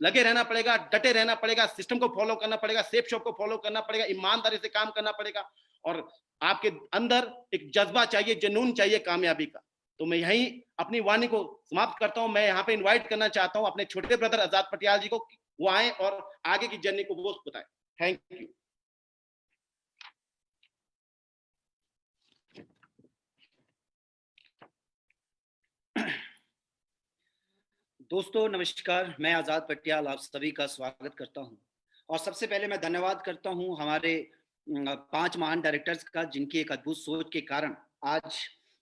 लगे रहना पड़ेगा, डटे रहना पड़ेगा, सिस्टम को फॉलो करना पड़ेगा, सेफ शॉप को फॉलो करना पड़ेगा, ईमानदारी से काम करना पड़ेगा और आपके अंदर एक जज्बा चाहिए, जुनून चाहिए कामयाबी का। तो मैं यहीं अपनी वाणी को समाप्त करता हूं। मैं यहाँ पे इनवाइट करना चाहता हूं अपने छोटे ब्रदर आजाद पटियाल जी को, वो आए और आगे की जर्नी को वो बताएं। Thank you. दोस्तों नमस्कार, मैं आजाद पटियाल आप सभी का स्वागत करता हूं और सबसे पहले मैं धन्यवाद करता हूं हमारे 5 महान डायरेक्टर्स का, जिनकी एक अद्भुत सोच के कारण आज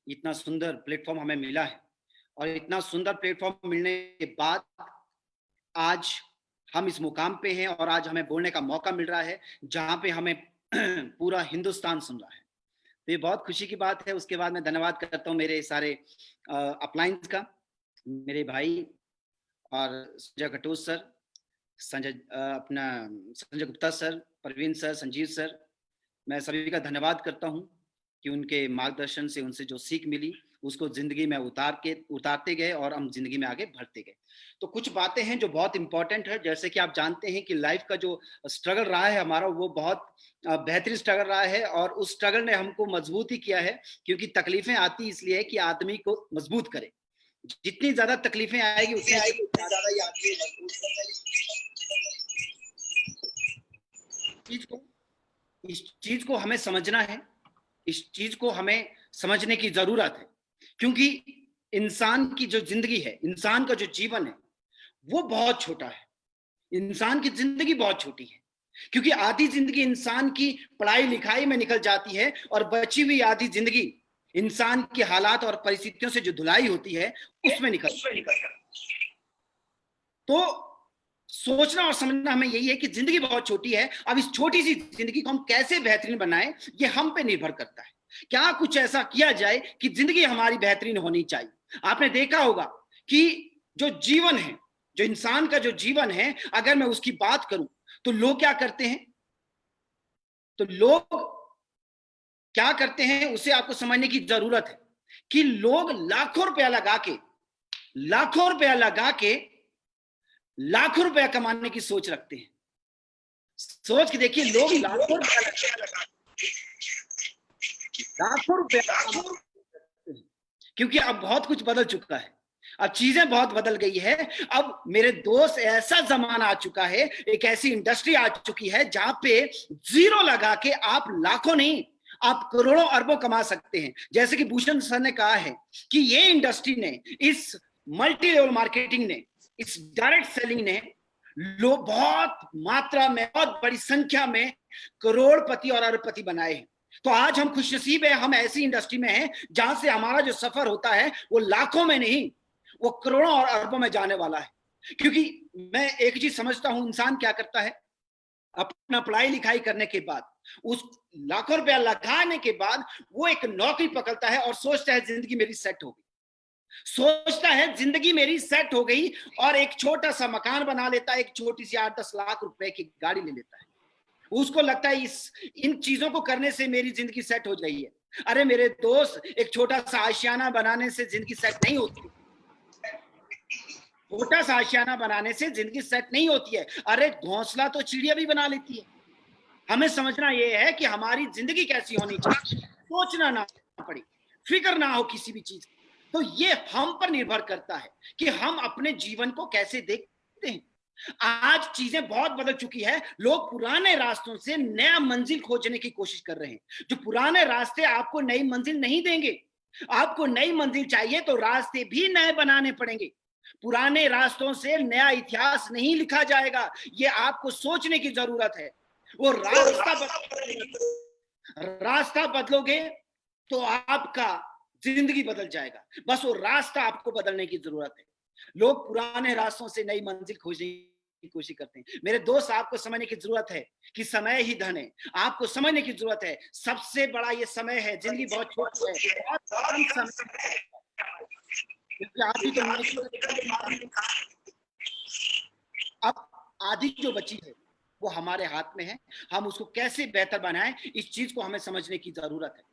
इतना सुंदर प्लेटफॉर्म हमें मिला है। और इतना सुंदर प्लेटफॉर्म मिलने के बाद आज हम इस मुकाम पे हैं और आज हमें बोलने का मौका मिल रहा है जहां पे हमें पूरा हिंदुस्तान सुन रहा है। तो ये बहुत खुशी की बात है। उसके बाद मैं धन्यवाद करता हूँ मेरे सारे अपलाइंस का, मेरे भाई और Sanjay Katoch sir, Sanjay Gupta sir, Praveen sir, Sanjeev sir, मैं सभी का धन्यवाद करता हूं कि उनके मार्गदर्शन से उनसे जो सीख मिली उसको जिंदगी में उतारते गए और हम जिंदगी में आगे बढ़ते गए। तो कुछ बातें हैं जो बहुत इंपॉर्टेंट है। जैसे कि आप जानते हैं कि लाइफ का जो स्ट्रगल रहा है हमारा, वो बहुत बेहतरीन स्ट्रगल रहा है और उस स्ट्रगल ने हमको मजबूत ही किया है, क्योंकि तकलीफें आती इसलिए है कि आदमी को मजबूत करे। जितनी ज्यादा तकलीफें आएगी उतनी ज्यादा ही आदमी मजबूत करेगा। इस चीज को हमें समझना है, इस चीज को हमें समझने की जरूरत है, क्योंकि इंसान की जो जिंदगी है, इंसान का जो जीवन है, वो बहुत छोटा है। इंसान की जिंदगी बहुत छोटी है, क्योंकि आधी जिंदगी इंसान की पढ़ाई लिखाई में निकल जाती है और बची हुई आधी जिंदगी इंसान के हालात और परिस्थितियों से जो धुलाई होती है उसमें निकल। तो सोचना और समझना हमें यही है कि जिंदगी बहुत छोटी है। अब इस छोटी सी जिंदगी को हम कैसे बेहतरीन बनाएं, ये हम पे निर्भर करता है। क्या कुछ ऐसा किया जाए कि जिंदगी हमारी बेहतरीन होनी चाहिए। आपने देखा होगा कि जो जीवन है, जो इंसान का जो जीवन है, अगर मैं उसकी बात करूं तो लोग क्या करते हैं, तो लोग क्या करते हैं उसे आपको समझने की जरूरत है कि लोग लाखों रुपया लगा के लाखों रुपया कमाने की सोच रखते हैं। सोच के देखिए, लोग लाखों रुपया, क्योंकि अब बहुत कुछ बदल चुका है, अब चीजें बहुत बदल गई है। अब मेरे दोस्त, ऐसा जमाना आ चुका है, एक ऐसी इंडस्ट्री आ चुकी है जहां पे जीरो लगा के आप लाखों नहीं, आप करोड़ों अरबों कमा सकते हैं। जैसे कि भूषण सर ने कहा है कि ये इंडस्ट्री ने, इस मल्टी लेवल मार्केटिंग ने, इस डायरेक्ट सेलिंग ने लोग बहुत मात्रा में, बहुत बड़ी संख्या में करोड़पति और अरबपति बनाए हैं। तो आज हम खुशनसीब है, हम ऐसी इंडस्ट्री में हैं जहां से हमारा जो सफर होता है वो लाखों में नहीं, वो करोड़ों और अरबों में जाने वाला है। क्योंकि मैं एक चीज समझता हूं, इंसान क्या करता है, अपना पढ़ाई लिखाई करने के बाद, उस लाखों रुपया लगाने के बाद वो एक नौकरी पकड़ता है और सोचता है जिंदगी मेरी सेट हो गई, सोचता है जिंदगी मेरी सेट हो गई, और एक छोटा सा मकान बना लेता है, एक छोटी सी 8-10 लाख रुपए की गाड़ी ले लेता है। उसको लगता है इन चीजों को करने से मेरी जिंदगी सेट हो जाएगी। अरे मेरे दोस्त, एक छोटा सा आशियाना बनाने से जिंदगी सेट नहीं होती। छोटा सा आशियाना बनाने से जिंदगी सेट नहीं होती है। अरे घोंसला तो चिड़िया भी बना लेती है। हमें समझना यह है कि हमारी जिंदगी कैसी होनी चाहिए, सोचना ना पड़े, फिक्र ना हो किसी भी चीज। तो ये हम पर निर्भर करता है कि हम अपने जीवन को कैसे देखते हैं। आज चीजें बहुत बदल चुकी है। लोग पुराने रास्तों से नया मंजिल खोजने की कोशिश कर रहे हैं। जो पुराने रास्ते आपको नई मंजिल नहीं देंगे। आपको नई मंजिल चाहिए तो रास्ते भी नए बनाने पड़ेंगे। पुराने रास्तों से नया इतिहास नहीं लिखा जाएगा, ये आपको सोचने की जरूरत है। वो रास्ता बदलोगे तो आपका जिंदगी बदल जाएगा। बस वो रास्ता आपको बदलने की जरूरत है। लोग पुराने रास्तों से नई मंजिल खोजने की कोशिश करते हैं। मेरे दोस्त, आपको समझने की जरूरत है कि समय ही धन है। आपको समझने की जरूरत है, सबसे बड़ा ये समय है। जिंदगी बहुत छोटी है, बहुत कम समय है। अब आधी जो बची है वो हमारे हाथ में है। हम उसको कैसे बेहतर बनाएं, इस चीज को हमें समझने की जरूरत है।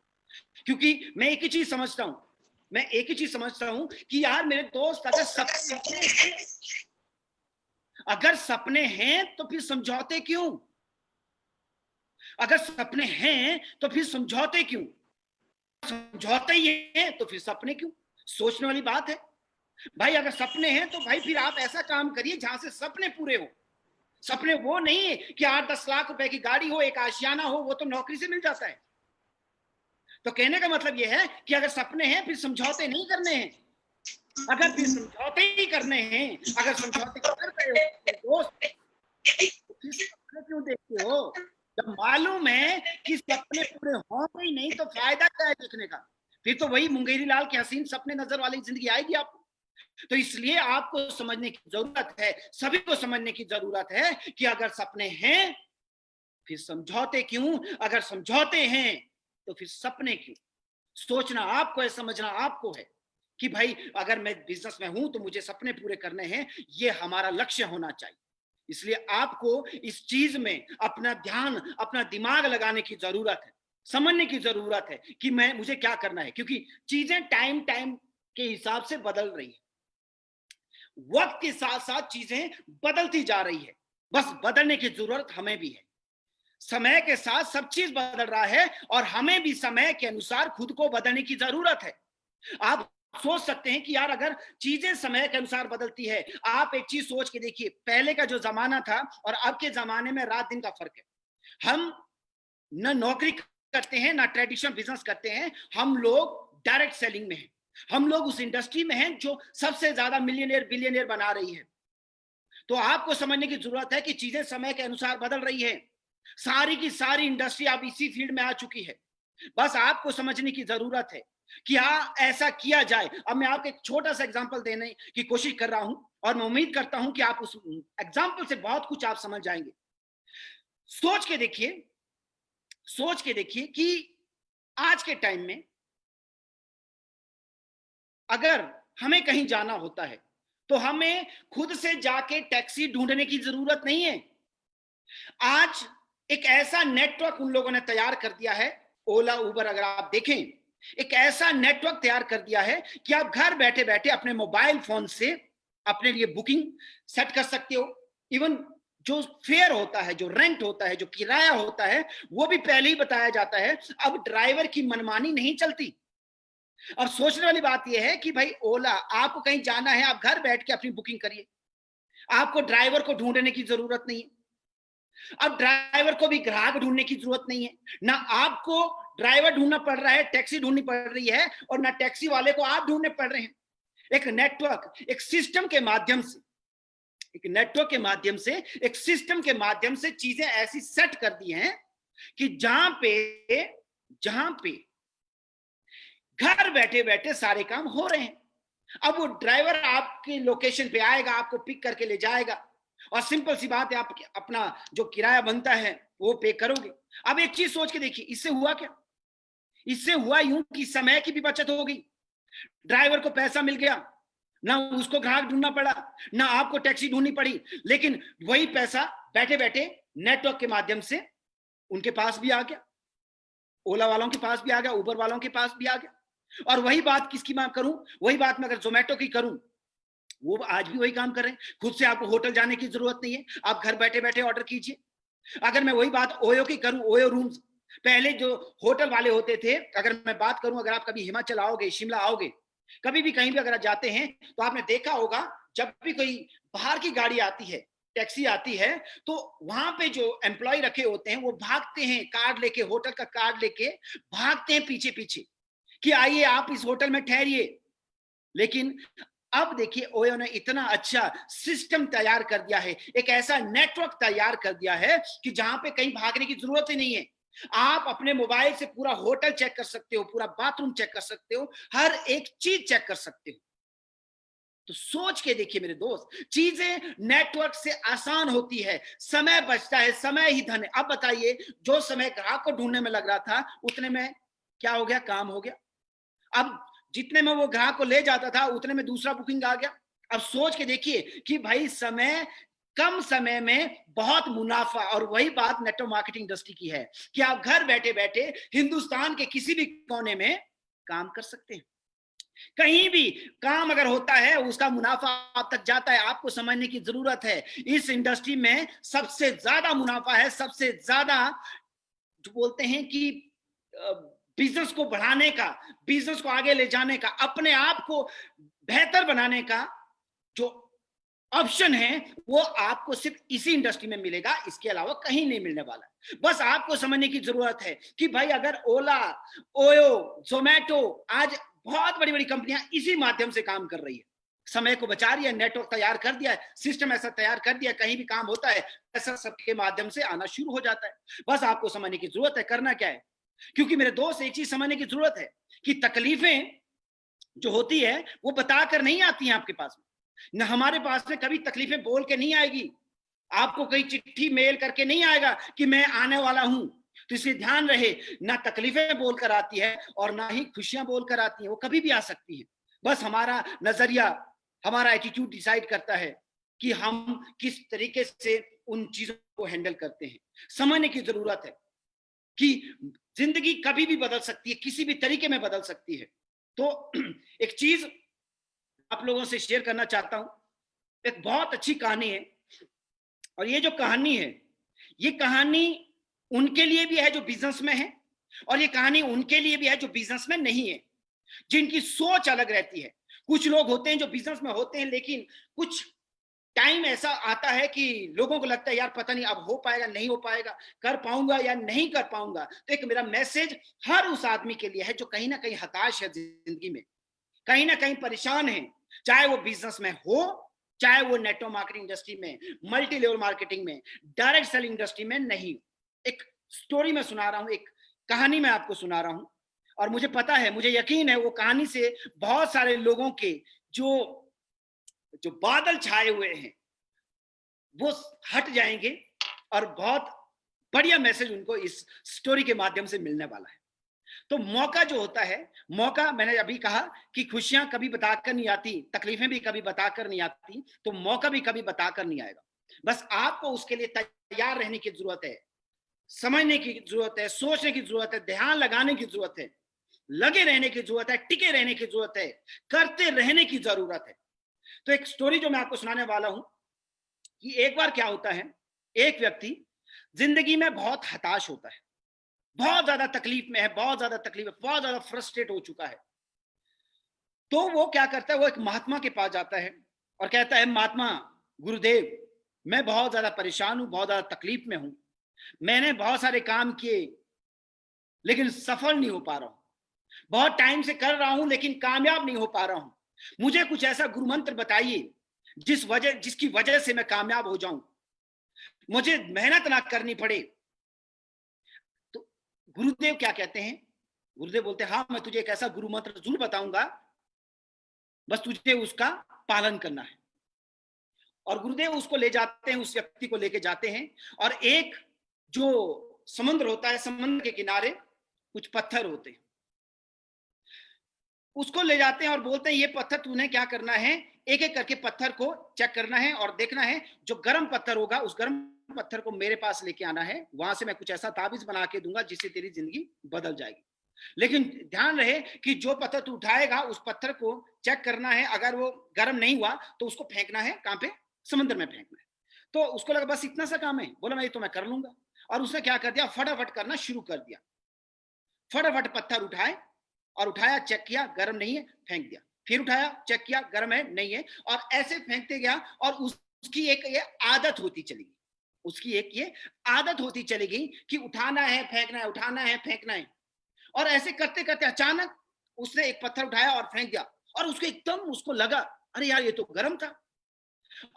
क्योंकि मैं एक ही चीज समझता हूं, कि यार मेरे दोस्त, अगर सपने हैं तो फिर समझौते क्यों? अगर सपने हैं तो फिर समझौते क्यों? समझौते ही हैं तो फिर सपने क्यों? सोचने वाली बात है भाई। अगर सपने हैं तो भाई फिर आप ऐसा काम करिए जहां से सपने पूरे हो। सपने वो नहीं है कि 8-10 लाख रुपए की गाड़ी हो, एक आशियाना हो, वो तो नौकरी से मिल जाता है। तो कहने का मतलब यह है कि अगर सपने हैं फिर समझौते नहीं करने हैं। अगर फिर समझौते ही करने हैं, अगर समझौते कर रहे हो दोस्त, तो फिर सपने क्यों देखते हो? जब मालूम है कि सपने पूरे होंगे ही नहीं तो फायदा क्या है देखने का? फिर तो वही मुंगेरी लाल के हसीन सपने नजर वाली जिंदगी आएगी आपको। तो इसलिए आपको समझने की जरूरत है, सभी को समझने की जरूरत है कि अगर सपने हैं फिर समझौते क्यों? अगर समझौते हैं तो फिर सपने क्यों? सोचना आपको है, समझना आपको है कि भाई अगर मैं बिजनेस में हूं तो मुझे सपने पूरे करने हैं, ये हमारा लक्ष्य होना चाहिए। इसलिए आपको इस चीज में अपना ध्यान, अपना दिमाग लगाने की जरूरत है, समझने की जरूरत है कि मुझे क्या करना है। क्योंकि चीजें टाइम के हिसाब से बदल रही है, वक्त के साथ साथ चीजें बदलती जा रही है। बस बदलने की जरूरत हमें भी है। समय के साथ सब चीज बदल रहा है और हमें भी समय के अनुसार खुद को बदलने की जरूरत है। आप सोच सकते हैं कि यार अगर चीजें समय के अनुसार बदलती है, आप एक चीज सोच के देखिए, पहले का जो जमाना था और अब के जमाने में रात दिन का फर्क है। हम न नौकरी करते हैं, ना ट्रेडिशनल बिजनेस करते हैं, हम लोग डायरेक्ट सेलिंग में हैं। हम लोग उस इंडस्ट्री में हैं जो सबसे ज्यादा मिलियनियर बिलियनियर बना रही है। तो आपको समझने की जरूरत है कि चीजें समय के अनुसार बदल रही है। सारी की सारी इंडस्ट्री अब इसी फील्ड में आ चुकी है। बस आपको समझने की जरूरत है कि हाँ ऐसा किया जाए। अब मैं आपको एक छोटा सा एग्जांपल देने की कोशिश कर रहा हूं और मैं उम्मीद करता हूं कि आप उस एग्जांपल से बहुत कुछ आप समझ जाएंगे। सोच के देखिए कि आज के टाइम में अगर हमें कहीं जाना होता है तो हमें खुद से जाके टैक्सी ढूंढने की जरूरत नहीं है। आज एक ऐसा नेटवर्क उन लोगों ने तैयार कर दिया है, ओला उबर अगर आप देखें, एक ऐसा नेटवर्क तैयार कर दिया है कि आप घर बैठे बैठे अपने मोबाइल फोन से अपने लिए बुकिंग सेट कर सकते हो। इवन जो फेयर होता है, जो रेंट होता है, जो किराया होता है, वो भी पहले ही बताया जाता है। अब ड्राइवर की मनमानी नहीं चलती। अब सोचने वाली बात यह है कि भाई ओला, आपको कहीं जाना है, आप घर बैठ के अपनी बुकिंग करिए, आपको ड्राइवर को ढूंढने की जरूरत नहीं है। अब ड्राइवर को भी ग्राहक ढूंढने की जरूरत नहीं है, ना आपको ड्राइवर ढूंढना पड़ रहा है, टैक्सी ढूंढनी पड़ रही है, और ना टैक्सी वाले को आप ढूंढने पड़ रहे हैं। एक नेटवर्क, एक सिस्टम के माध्यम से, एक नेटवर्क के माध्यम से, एक सिस्टम के माध्यम से चीजें ऐसी सेट कर दी हैं कि जहां पे घर बैठे बैठे सारे काम हो रहे हैं। अब वो ड्राइवर आपकी लोकेशन पे आएगा, आपको पिक करके ले जाएगा, और सिंपल सी बात है, आप अपना जो किराया बनता है वो पे करोगे। अब एक चीज सोच के देखिए, इससे हुआ क्या? इससे हुआ यूं कि समय की भी बचत हो गई, ड्राइवर को पैसा मिल गया, ना उसको ग्राहक ढूंढना पड़ा, ना आपको टैक्सी ढूंढनी पड़ी, लेकिन वही पैसा बैठे बैठे नेटवर्क के माध्यम से उनके पास भी आ गया, ओला वालों के पास भी आ गया, उबर वालों के पास भी आ गया। और वही बात किसकी मैं करूं? वही बात मैं अगर जोमेटो की करूं, वो आज भी वही काम कर रहे हैं। खुद से आपको होटल जाने की जरूरत नहीं है, आप घर बैठे बैठे ऑर्डर कीजिए। अगर मैं वही बात ओयो की करूं, ओयो रूम्स, पहले जो होटल वाले होते थे, अगर मैं बात करूं, अगर आप कभी हिमाचल आओगे, शिमला आओगे, कभी भी कहीं भी अगर जाते हैं, तो आपने देखा होगा जब भी कोई बाहर की गाड़ी आती है, टैक्सी आती है, तो वहां पे जो एम्प्लॉय रखे होते हैं वो भागते हैं, कार्ड लेके, होटल का कार्ड लेके भागते हैं पीछे पीछे कि आइए आप इस होटल में ठहरिए। लेकिन अब देखिए, ओयो ने इतना अच्छा सिस्टम तैयार कर दिया है, एक ऐसा नेटवर्क तैयार कर दिया है कि जहां पे कहीं भागने की जरूरत ही नहीं है। आप अपने मोबाइल से पूरा होटल चेक कर सकते हो, पूरा बाथरूम चेक कर सकते हो, हर एक चीज चेक कर सकते हो। तो सोच के देखिए मेरे दोस्त, चीजें नेटवर्क से आसान होती है, समय बचता है, समय ही धन है। अब बताइए, जो समय ग्राहक को ढूंढने में लग रहा था, उतने में क्या हो गया? काम हो गया। अब जितने में वो ग्राहक को ले जाता था, उतने में दूसरा बुकिंग आ गया। अब सोच के देखिए कि भाई समय, कम समय में बहुत मुनाफा। और वही बात नेटवर्क मार्केटिंग इंडस्ट्री की है कि आप घर बैठे बैठे हिंदुस्तान के किसी भी कोने में काम कर सकते हैं। कहीं भी काम अगर होता है, उसका मुनाफा आप तक जाता है। आपको समझने की जरूरत है, इस इंडस्ट्री में सबसे ज्यादा मुनाफा है, सबसे ज्यादा जो बोलते हैं कि बिजनेस को बढ़ाने का, बिजनेस को आगे ले जाने का, अपने आप को बेहतर बनाने का जो ऑप्शन है, वो आपको सिर्फ इसी इंडस्ट्री में मिलेगा, इसके अलावा कहीं नहीं मिलने वाला। बस आपको समझने की जरूरत है कि भाई अगर ओला, ओयो, जोमेटो, आज बहुत बड़ी बड़ी कंपनियां इसी माध्यम से काम कर रही है, समय को बचा रही है, नेटवर्क तैयार कर दिया है, सिस्टम ऐसा तैयार कर दिया, कहीं भी काम होता है ऐसा सबके माध्यम से आना शुरू हो जाता है। बस आपको समझने की जरूरत है, करना क्या है। क्योंकि मेरे दोस्त, एक चीज समझने की जरूरत है कि तकलीफें जो होती है वो बताकर नहीं आती हैं आपके पास में। न हमारे पास में कभी तकलीफें बोल के नहीं आएगी, आपको कोई चिट्ठी मेल करके नहीं आएगा कि मैं आने वाला हूं। तो इसलिए ध्यान रहे, ना तकलीफें बोलकर आती है और ना ही खुशियां बोलकर आती हैं, वो कभी भी आ सकती हैं। बस हमारा नजरिया, हमारा एटीट्यूड डिसाइड करता है कि हम किस तरीके से उन चीजों को हैंडल करते हैं। समझने की जरूरत है कि जिंदगी कभी भी बदल सकती है, किसी भी तरीके में बदल सकती है। तो एक चीज आप लोगों से शेयर करना चाहता हूं, एक बहुत अच्छी कहानी है। और ये जो कहानी है, ये कहानी उनके लिए भी है जो बिजनेस में है, और ये कहानी उनके लिए भी है जो बिजनेस में नहीं है, जिनकी सोच अलग रहती है। कुछ लोग होते हैं जो बिजनेस में होते हैं, लेकिन कुछ टाइम ऐसा आता है कि लोगों को लगता है यार पता नहीं अब हो पाएगा नहीं हो पाएगा, कर पाऊंगा या नहीं कर पाऊंगा। तो एक मेरा मैसेज हर उस आदमी के लिए है जो कहीं ना कहीं हताश है जिंदगी में, कहीं ना कहीं परेशान है, चाहे वो बिजनेस में हो, चाहे वो नेटवर्क मार्केटिंग इंडस्ट्री में, मल्टी लेवल मार्केटिंग में, डायरेक्ट सेलिंग इंडस्ट्री में नहीं। एक स्टोरी में सुना रहा हूं, एक कहानी में आपको सुना रहा हूं, और मुझे पता है, मुझे यकीन है वो कहानी से बहुत सारे लोगों के जो बादल छाए हुए हैं वो हट जाएंगे, और बहुत बढ़िया मैसेज उनको इस स्टोरी के माध्यम से मिलने वाला है। तो मौका जो होता है, मौका, मैंने अभी कहा कि खुशियां कभी बताकर नहीं आती, तकलीफें भी कभी बताकर नहीं आती, तो मौका भी कभी बताकर नहीं आएगा। बस आपको उसके लिए तैयार रहने की जरूरत है, समझने की जरूरत है, सोचने की जरूरत है, ध्यान लगाने की जरूरत है, लगे रहने की जरूरत है, टिके रहने की जरूरत है, करते रहने की जरूरत है। तो एक स्टोरी जो मैं आपको सुनाने वाला हूं कि एक बार क्या होता है, एक व्यक्ति जिंदगी में बहुत हताश होता है, बहुत ज्यादा तकलीफ में है, बहुत ज्यादा तकलीफ है, बहुत ज्यादा फ्रस्ट्रेट हो चुका है। तो वो क्या करता है, वो एक महात्मा के पास जाता है और कहता है, महात्मा, गुरुदेव, मैं बहुत ज्यादा परेशान हूं, बहुत ज्यादा तकलीफ में हूं, मैंने बहुत सारे काम किए, लेकिन सफल नहीं हो पा रहा हूं। बहुत टाइम से कर रहा हूं लेकिन कामयाब नहीं हो पा रहा हूं। मुझे कुछ ऐसा गुरु मंत्र बताइए जिसकी वजह से मैं कामयाब हो जाऊं, मुझे मेहनत ना करनी पड़े। तो गुरुदेव क्या कहते हैं? गुरुदेव बोलते हैं, हाँ मैं तुझे एक ऐसा गुरु मंत्र जरूर बताऊंगा, बस तुझे उसका पालन करना है। और गुरुदेव उसको ले जाते हैं, उस व्यक्ति को लेके जाते हैं, और एक जो समुद्र होता है, समुद्र के किनारे कुछ पत्थर होते हैं, उसको ले जाते हैं और बोलते हैं ये पत्थर तूने क्या करना है, एक एक करके पत्थर को चेक करना है और देखना है, जो गर्म पत्थर होगा उस गर्म पत्थर को मेरे पास लेके आना है, वहां से मैं कुछ ऐसा ताबीज बना के दूंगा जिससे तेरी जिंदगी बदल जाएगी। लेकिन ध्यान रहे कि जो पत्थर तू उठाएगा उस पत्थर को चेक करना है, अगर वो गर्म नहीं हुआ तो उसको फेंकना है, कहां पे? समुद्र में फेंकना है। तो उसको लगा बस इतना सा काम है, बोला मैं ये तो मैं कर लूंगा। और उसने क्या कर दिया, फटाफट करना शुरू कर दिया। फटाफट पत्थर उठाए और उठाया, चेक किया, गर्म नहीं है, फेंक दिया। फिर उठाया, चेक किया, गर्म है, नहीं है, और ऐसे फेंकते गया। और उसकी एक ये आदत होती चली गई, उसकी एक ये आदत होती चली गई कि उठाना है फेंकना है, उठाना है फेंकना है। और ऐसे करते करते अचानक उसने एक पत्थर उठाया और फेंक दिया, और उसको एकदम उसको लगा अरे यार ये तो गर्म था।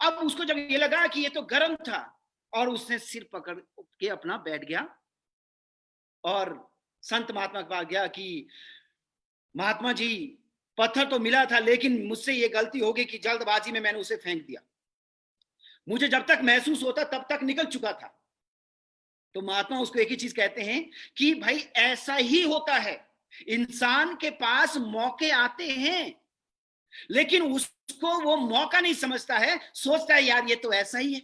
अब उसको जब ये लगा कि ये तो गर्म था, और उसने सिर पकड़ के अपना बैठ गया और संत महात्मा के पास गया कि महात्मा जी पत्थर तो मिला था, लेकिन मुझसे ये गलती हो गई कि जल्दबाजी में मैंने उसे फेंक दिया। मुझे जब तक महसूस होता तब तक निकल चुका था। तो महात्मा उसको एक ही चीज कहते हैं कि भाई ऐसा ही होता है, इंसान के पास मौके आते हैं लेकिन उसको वो मौका नहीं समझता है, सोचता है यार ये तो ऐसा ही है।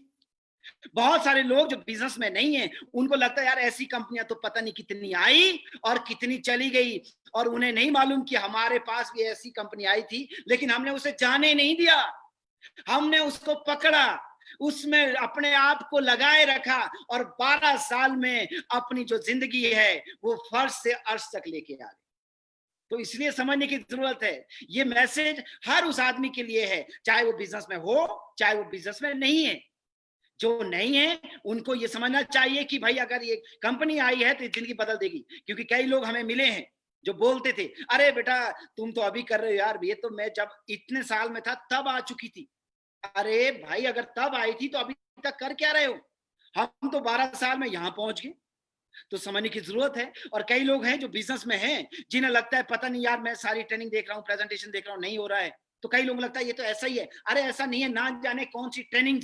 बहुत सारे लोग जो बिजनेस में नहीं है उनको लगता है यार ऐसी कंपनियां तो पता नहीं कितनी आई और कितनी चली गई, और उन्हें नहीं मालूम कि हमारे पास भी ऐसी कंपनी आई थी लेकिन हमने उसे जाने नहीं दिया, हमने उसको पकड़ा, उसमें अपने आप को लगाए रखा, और 12 साल में अपनी जो जिंदगी है वो फर्श से अर्श तक लेके आ गए। तो इसलिए समझने की जरूरत है, ये मैसेज हर उस आदमी के लिए है, चाहे वो बिजनेस में हो चाहे वो बिजनेस में नहीं है। जो नहीं है उनको ये समझना चाहिए कि भाई अगर ये कंपनी आई है तो जिंदगी बदल देगी। क्योंकि कई लोग हमें मिले हैं जो बोलते थे अरे बेटा तुम तो अभी कर रहे हो यार, ये तो मैं जब इतने साल में था तब आ चुकी थी। अरे भाई अगर तब आई थी तो अभी तक कर क्या रहे हो? हम तो 12 साल में यहां पहुंच गए। तो समझने की जरूरत है। और कई लोग हैं जो बिजनेस में हैं जिन्हें लगता है पता नहीं यार मैं सारी ट्रेनिंग देख रहा हूँ, प्रेजेंटेशन देख रहा हूँ, नहीं हो रहा है। तो कई लोग लगता है ये तो ऐसा ही है। अरे ऐसा नहीं है, ना जाने कौन सी ट्रेनिंग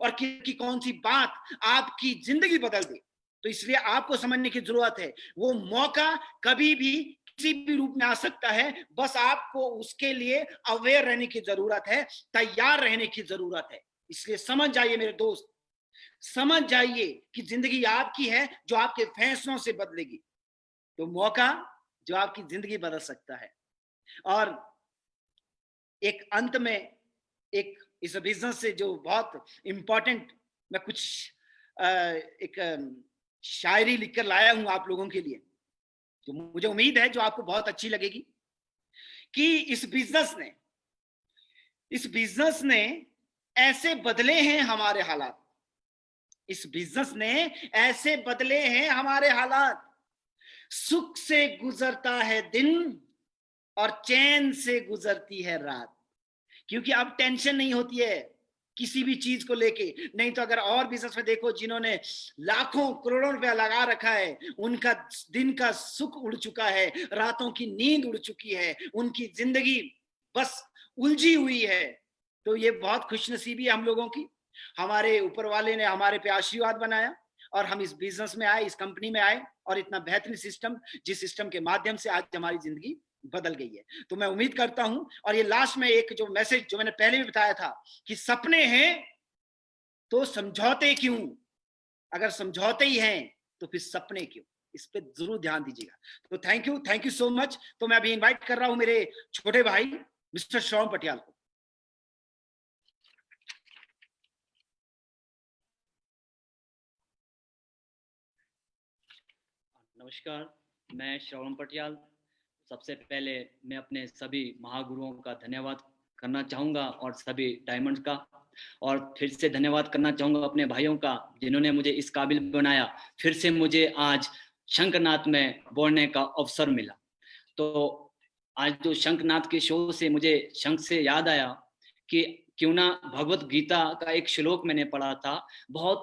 और की कौन सी बात आपकी जिंदगी बदल दे। तो इसलिए आपको समझने की जरूरत है, वो मौका कभी भी किसी भी रूप में आ सकता है, बस आपको उसके लिए अवेयर रहने की जरूरत है, तैयार रहने की जरूरत है। इसलिए समझ जाइए मेरे दोस्त, समझ जाइए कि जिंदगी आपकी है जो आपके फैसलों से बदलेगी। तो मौका जो आपकी जिंदगी बदल सकता है। और एक अंत में एक इस बिजनेस से जो बहुत इंपॉर्टेंट मैं कुछ एक शायरी लिखकर लाया हूं आप लोगों के लिए, जो मुझे उम्मीद है जो आपको बहुत अच्छी लगेगी। कि इस बिजनेस ने ऐसे बदले हैं हमारे हालात, इस बिजनेस ने ऐसे बदले हैं हमारे हालात। सुख से गुजरता है दिन और चैन से गुजरती है रात। क्योंकि अब टेंशन नहीं होती है किसी भी चीज को लेके। नहीं तो अगर और बिजनेस में देखो जिन्होंने लाखों करोड़ों रुपया लगा रखा है, उनका दिन का सुख उड़ चुका है, रातों की नींद उड़ चुकी है, उनकी जिंदगी बस उलझी हुई है। तो ये बहुत खुशनसीबी है हम लोगों की, हमारे ऊपर वाले ने हमारे पे आशीर्वाद बनाया और हम इस बिजनेस में आए, इस कंपनी में आए, और इतना बेहतरीन सिस्टम, जिस सिस्टम के माध्यम से आज हमारी जिंदगी बदल गई है। तो मैं उम्मीद करता हूं, और ये लास्ट में एक जो मैसेज जो मैंने पहले भी बताया था कि सपने हैं तो समझौते क्यों, अगर समझौते ही हैं तो फिर सपने क्यों, इस पे जरूर ध्यान दीजिएगा। तो थैंक यू सो मच। तो मैं अभी इनवाइट कर रहा हूं मेरे छोटे भाई मिस्टर श्रवण पटियाल को। नमस्कार, मैं श्रवण पटियाल। सबसे पहले मैं अपने सभी महागुरुओं का धन्यवाद करना चाहूँगा और सभी डायमंड्स का, और फिर से धन्यवाद करना चाहूँगा अपने भाइयों का जिन्होंने मुझे इस काबिल बनाया, फिर से मुझे आज शंखनाद में बोलने का अवसर मिला। तो आज जो शंखनाद के शो से मुझे शंख से याद आया कि क्यों ना भगवत गीता का एक श्लोक मैंने पढ़ा था,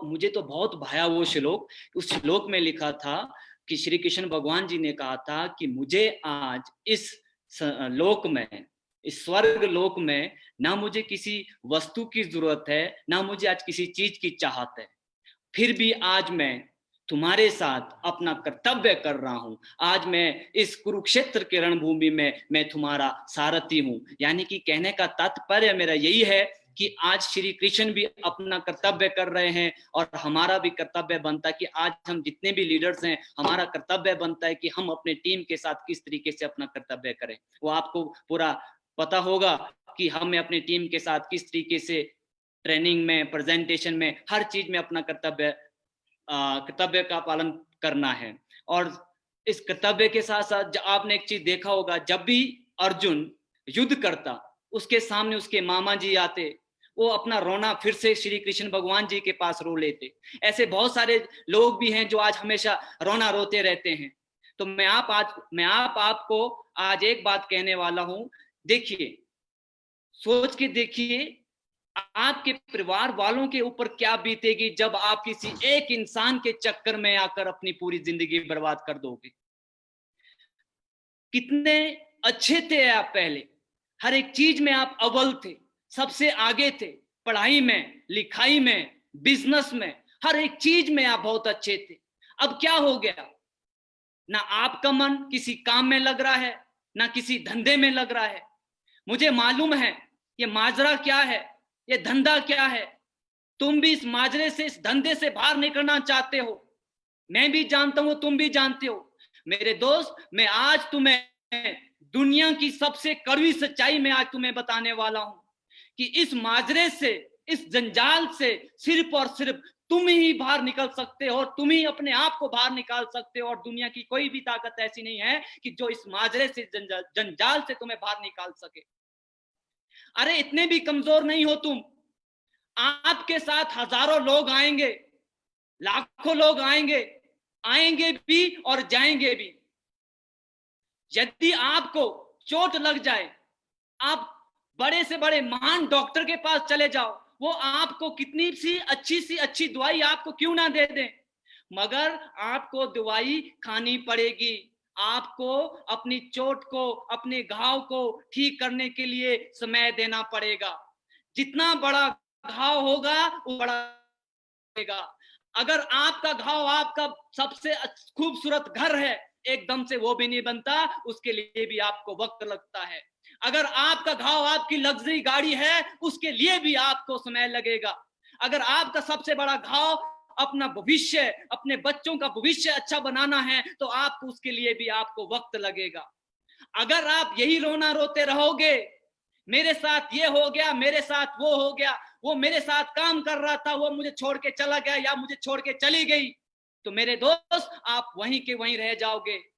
मुझे तो बहुत भाया वो श्लोक। उस श्लोक में लिखा था कि श्री कृष्ण भगवान जी ने कहा था कि मुझे आज इस लोक में, इस स्वर्ग लोक में, ना मुझे किसी वस्तु की जरूरत है, ना मुझे आज किसी चीज की चाहत है, फिर भी आज मैं तुम्हारे साथ अपना कर्तव्य कर रहा हूं। आज मैं इस कुरुक्षेत्र के रणभूमि में मैं तुम्हारा सारथी हूं। यानी कि कहने का तात्पर्य मेरा यही है कि आज श्री कृष्ण भी अपना कर्तव्य कर रहे हैं और हमारा भी कर्तव्य बनता है कि आज हम जितने भी लीडर्स हैं, हमारा कर्तव्य बनता है कि हम अपने टीम के साथ किस तरीके से अपना कर्तव्य करें। वो आपको पूरा पता होगा कि हमें अपनी टीम के साथ किस तरीके से ट्रेनिंग में, प्रेजेंटेशन में, हर चीज में अपना कर्तव्य का पालन करना है। और इस कर्तव्य के साथ साथ आपने एक चीज देखा होगा, जब भी अर्जुन युद्ध करता, उसके सामने उसके मामा जी आते, वो अपना रोना फिर से श्री कृष्ण भगवान जी के पास रो लेते। ऐसे बहुत सारे लोग भी हैं जो आज हमेशा रोना रोते रहते हैं। तो मैं आपको आज एक बात कहने वाला हूं। देखिए, सोच के देखिए आपके परिवार वालों के ऊपर क्या बीतेगी जब आप किसी एक इंसान के चक्कर में आकर अपनी पूरी जिंदगी बर्बाद कर दोगे। कितने अच्छे थे आप पहले, हर एक चीज में आप अव्वल थे, सबसे आगे थे, पढ़ाई में, लिखाई में, बिजनेस में, हर एक चीज में आप बहुत अच्छे थे। अब क्या हो गया? ना आपका मन किसी काम में लग रहा है, ना किसी धंधे में लग रहा है। मुझे मालूम है ये माजरा क्या है, ये धंधा क्या है। तुम भी इस माजरे से, इस धंधे से बाहर निकलना चाहते हो। मैं भी जानता हूं, तुम भी जानते हो। मेरे दोस्त, मैं आज तुम्हें दुनिया की सबसे कड़वी सच्चाई में आज तुम्हें बताने वाला हूं कि इस माजरे से, इस जंजाल से सिर्फ और सिर्फ तुम ही बाहर निकल सकते हो और तुम ही अपने आप को बाहर निकाल सकते हो। और दुनिया की कोई भी ताकत ऐसी नहीं है कि जो इस माजरे से, जंजाल से तुम्हें बाहर निकाल सके। अरे इतने भी कमजोर नहीं हो तुम। आपके साथ हजारों लोग आएंगे, लाखों लोग आएंगे भी और जाएंगे भी। यदि आपको चोट लग जाए, आप बड़े से बड़े महान डॉक्टर के पास चले जाओ, वो आपको कितनी सी अच्छी दवाई आपको क्यों ना दे दें, मगर आपको दवाई खानी पड़ेगी। आपको अपनी चोट को, अपने घाव को ठीक करने के लिए समय देना पड़ेगा। जितना बड़ा घाव होगा वो बड़ा होगा। अगर आपका घाव आपका सबसे खूबसूरत घर है, एकदम से वो भी नहीं बनता, उसके लिए भी आपको वक्त लगता है। अगर आपका घाव आपकी लग्जरी गाड़ी है, उसके लिए भी आपको समय लगेगा। अगर आपका सबसे बड़ा घाव अपना भविष्य, अपने बच्चों का भविष्य अच्छा बनाना है, तो आपको उसके लिए भी आपको वक्त लगेगा। अगर आप यही रोना रोते रहोगे, मेरे साथ ये हो गया, मेरे साथ वो हो गया, वो मेरे साथ काम कर रहा था, वो मुझे छोड़ के चला गया या मुझे छोड़ के चली गई, तो मेरे दोस्त आप वहीं के वहीं रह जाओगे।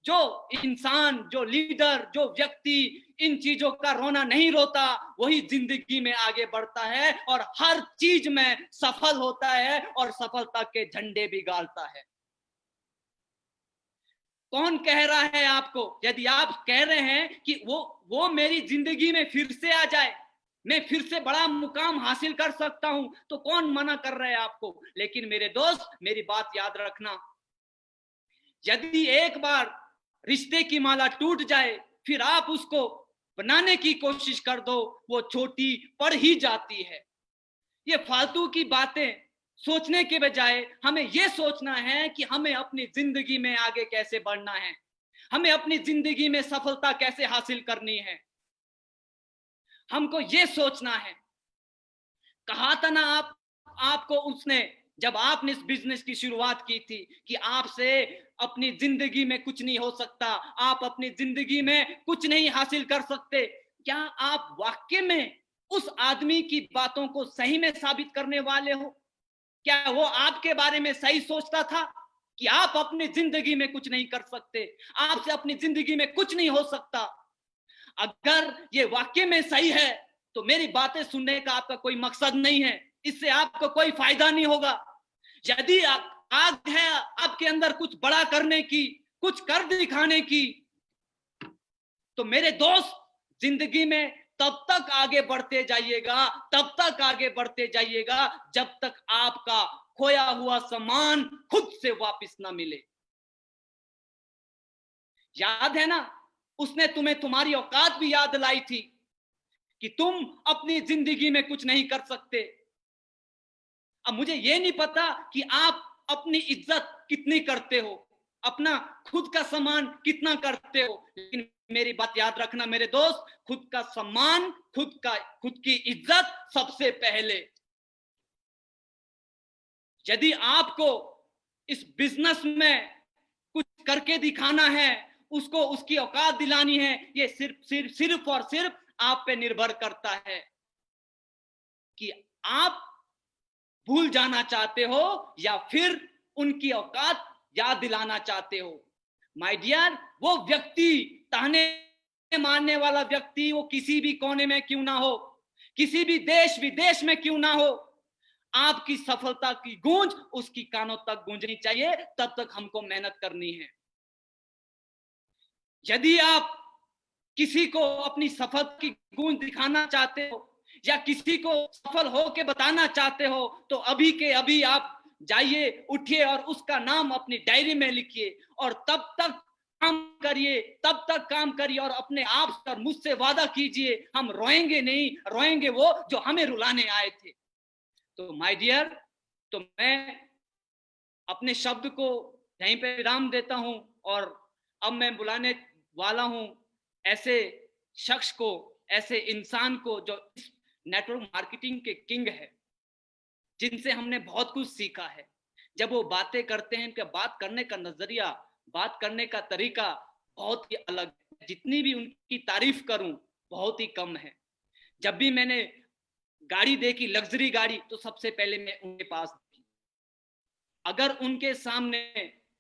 जो इंसान, जो लीडर, जो व्यक्ति इन चीजों का रोना नहीं रोता, वही जिंदगी में आगे बढ़ता है और हर चीज में सफल होता है और सफलता के झंडे भी गाड़ता है। कौन कह रहा है आपको? यदि आप कह रहे हैं कि वो मेरी जिंदगी में फिर से आ जाए, मैं फिर से बड़ा मुकाम हासिल कर सकता हूं, तो कौन मना कर रहा है आपको? लेकिन मेरे दोस्त, मेरी बात याद रखना, यदि एक बार रिश्ते की माला टूट जाए, फिर आप उसको बनाने की कोशिश कर दो, वो छोटी पड़ ही जाती है। ये फालतू की बातें सोचने के बजाय हमें यह सोचना है कि हमें अपनी जिंदगी में आगे कैसे बढ़ना है, हमें अपनी जिंदगी में सफलता कैसे हासिल करनी है। हमको ये सोचना है। कहा था ना आपको उसने, जब आपने इस बिजनेस की शुरुआत की थी, कि आपसे अपनी जिंदगी में कुछ नहीं हो सकता, आप अपनी जिंदगी में कुछ नहीं हासिल कर सकते। क्या आप वाकई में उस आदमी की बातों को सही में साबित करने वाले हो? क्या वो आपके बारे में सही सोचता था कि आप अपनी जिंदगी में कुछ नहीं कर सकते, आपसे अपनी जिंदगी में कुछ नहीं हो सकता? अगर ये वाकई में सही है तो मेरी बातें सुनने का आपका कोई मकसद नहीं है, इससे आपको कोई फायदा नहीं होगा। यदि आग है आपके अंदर कुछ बड़ा करने की, कुछ कर दिखाने की, तो मेरे दोस्त जिंदगी में तब तक आगे बढ़ते जाइएगा, तब तक आगे बढ़ते जाइएगा जब तक आपका खोया हुआ सम्मान खुद से वापस ना मिले। याद है ना, उसने तुम्हें तुम्हारी औकात भी याद लाई थी कि तुम अपनी जिंदगी में कुछ नहीं कर सकते। अब मुझे ये नहीं पता कि आप अपनी इज्जत कितनी करते हो, अपना खुद का सम्मान कितना करते हो, लेकिन मेरी बात याद रखना मेरे दोस्त, खुद का सम्मान, खुद की इज्जत सबसे पहले। यदि आपको इस बिजनेस में कुछ करके दिखाना है, उसको उसकी औकात दिलानी है, ये सिर्फ और सिर्फ आप पे निर्भर करता है कि आप भूल जाना चाहते हो या फिर उनकी औकात याद दिलाना चाहते हो। माय डियर, वो व्यक्ति, ताने मारने वाला व्यक्ति, वो किसी भी कोने में क्यों ना हो, किसी भी देश विदेश में क्यों ना हो, आपकी सफलता की गूंज उसकी कानों तक गूंजनी चाहिए। तब तक हमको मेहनत करनी है। यदि आप किसी को अपनी सफलता की गूंज दिखाना चाहते हो या किसी को सफल हो के बताना चाहते हो, तो अभी के अभी आप जाइए, उठिए और उसका नाम अपनी डायरी में लिखिए और तब तक काम करिए और अपने आप पर मुझसे वादा कीजिए, हम रोएंगे नहीं, रोएंगे वो जो हमें रुलाने आए थे। तो माय डियर, तो मैं अपने शब्द को यहीं पे विराम देता हूं और अब मैं बुलाने वाला हूं ऐसे शख्स को, ऐसे इंसान को जो इस नेटवर्क मार्केटिंग के किंग है, जिनसे हमने बहुत कुछ सीखा है। जब वो बातें करते हैं, उनका बात करने का नजरिया, बात करने का तरीका बहुत ही अलग है। जितनी भी उनकी तारीफ करूं बहुत ही कम है। जब भी मैंने गाड़ी देखी, लग्जरी गाड़ी, तो सबसे पहले मैं उनके पास थी। अगर उनके सामने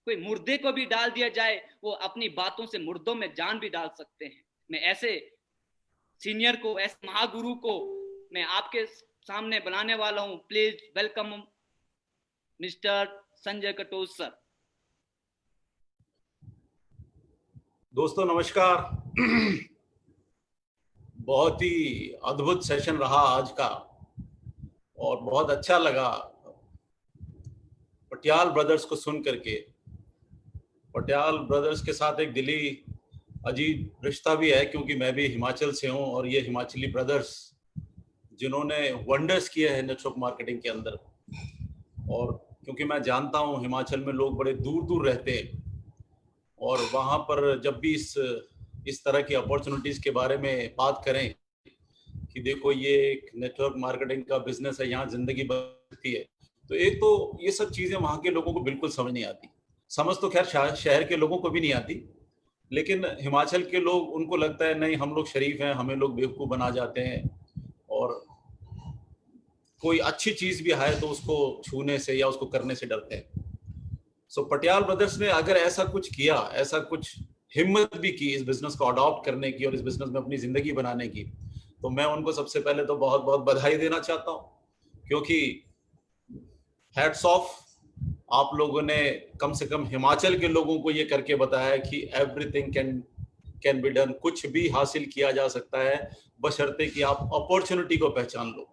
कोई मुर्दे को भी डाल दिया जाए, वो अपनी बातों से मुर्दों में जान भी डाल सकते हैं। मैं ऐसे सीनियर को, ऐसे महागुरु को मैं आपके सामने बनाने वाला हूं। Please welcome mister Sanjay Katoch sir. दोस्तों नमस्कार। बहुत ही अद्भुत सेशन रहा आज का और बहुत अच्छा लगा पटियाल ब्रदर्स को सुन करके। पटियाल ब्रदर्स के साथ एक दिली अजीब रिश्ता भी है, क्योंकि मैं भी हिमाचल से हूं और ये हिमाचली ब्रदर्स जिन्होंने वंडर्स किए हैं नेटवर्क मार्केटिंग के अंदर। और क्योंकि मैं जानता हूं हिमाचल में लोग बड़े दूर दूर रहते हैं और वहां पर जब भी इस तरह की अपॉर्चुनिटीज के बारे में बात करें कि देखो ये एक नेटवर्क मार्केटिंग का बिजनेस है, यहाँ जिंदगी बदलती है, तो एक तो ये सब चीजें वहां के लोगों को बिल्कुल समझ नहीं आती। समझ तो खैर शहर के लोगों को भी नहीं आती, लेकिन हिमाचल के लोग, उनको लगता है नहीं हम लोग शरीफ हैं, हमें लोग बेवकूफ़ बना जाते हैं और कोई अच्छी चीज भी है तो उसको छूने से या उसको करने से डरते हैं। सो पटियाल ब्रदर्स ने अगर ऐसा कुछ किया, ऐसा कुछ हिम्मत भी की इस बिजनेस को अडॉप्ट करने की और इस बिजनेस में अपनी जिंदगी बनाने की, तो मैं उनको सबसे पहले तो बहुत बहुत बधाई देना चाहता हूँ, क्योंकि हैट्स ऑफ, आप लोगों ने कम से कम हिमाचल के लोगों को ये करके बताया कि एवरीथिंग कैन बी डन। कुछ भी हासिल किया जा सकता है बशर्ते कि आप अपॉर्चुनिटी को पहचान लो।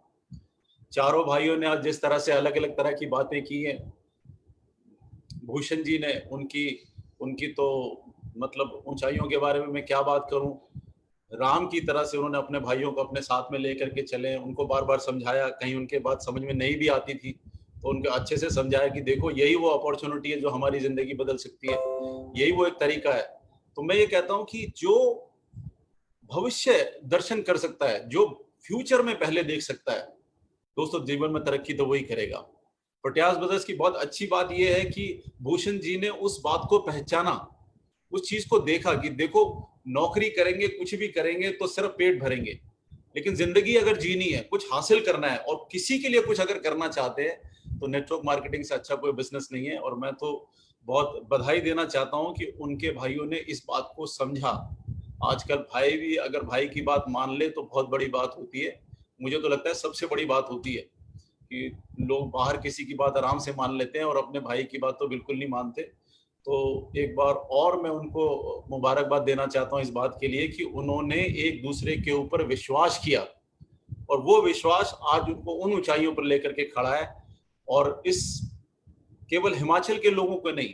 चारों भाइयों ने आज जिस तरह से अलग अलग तरह की बातें की हैं, भूषण जी ने उनकी तो मतलब ऊंचाइयों के बारे में मैं क्या बात करूं। राम की तरह से उन्होंने अपने भाइयों को अपने साथ में लेकर के चले, उनको बार बार समझाया, कहीं उनके बात समझ में नहीं भी आती थी तो उनको अच्छे से समझाया कि देखो यही वो अपॉर्चुनिटी है जो हमारी जिंदगी बदल सकती है, यही वो एक तरीका है। तो मैं ये कहता हूं कि जो भविष्य दर्शन कर सकता है, जो फ्यूचर में पहले देख सकता है, दोस्तों जीवन में तरक्की तो वही करेगा। पटियाल ब्रदर्स की बहुत अच्छी बात यह है कि भूषण जी ने उस बात को पहचाना, उस चीज को देखा कि देखो नौकरी करेंगे, कुछ भी करेंगे तो सिर्फ पेट भरेंगे, लेकिन जिंदगी अगर जीनी है, कुछ हासिल करना है और किसी के लिए कुछ अगर करना चाहते हैं तो नेटवर्क मार्केटिंग से अच्छा कोई बिजनेस नहीं है। और मैं तो बहुत बधाई देना चाहता हूं कि उनके भाइयों ने इस बात को समझा। आजकल भाई भी अगर भाई की बात मान ले तो बहुत बड़ी बात होती है। मुझे तो लगता है सबसे बड़ी बात होती है कि लोग बाहर किसी की बात आराम से मान लेते हैं और अपने भाई की बात तो बिल्कुल नहीं मानते। तो एक बार और मैं उनको मुबारकबाद देना चाहता हूँ इस बात के लिए कि उन्होंने एक दूसरे के ऊपर विश्वास किया और वो विश्वास आज उनको उन ऊंचाइयों पर लेकर के खड़ा है। और इस केवल हिमाचल के लोगों को नहीं,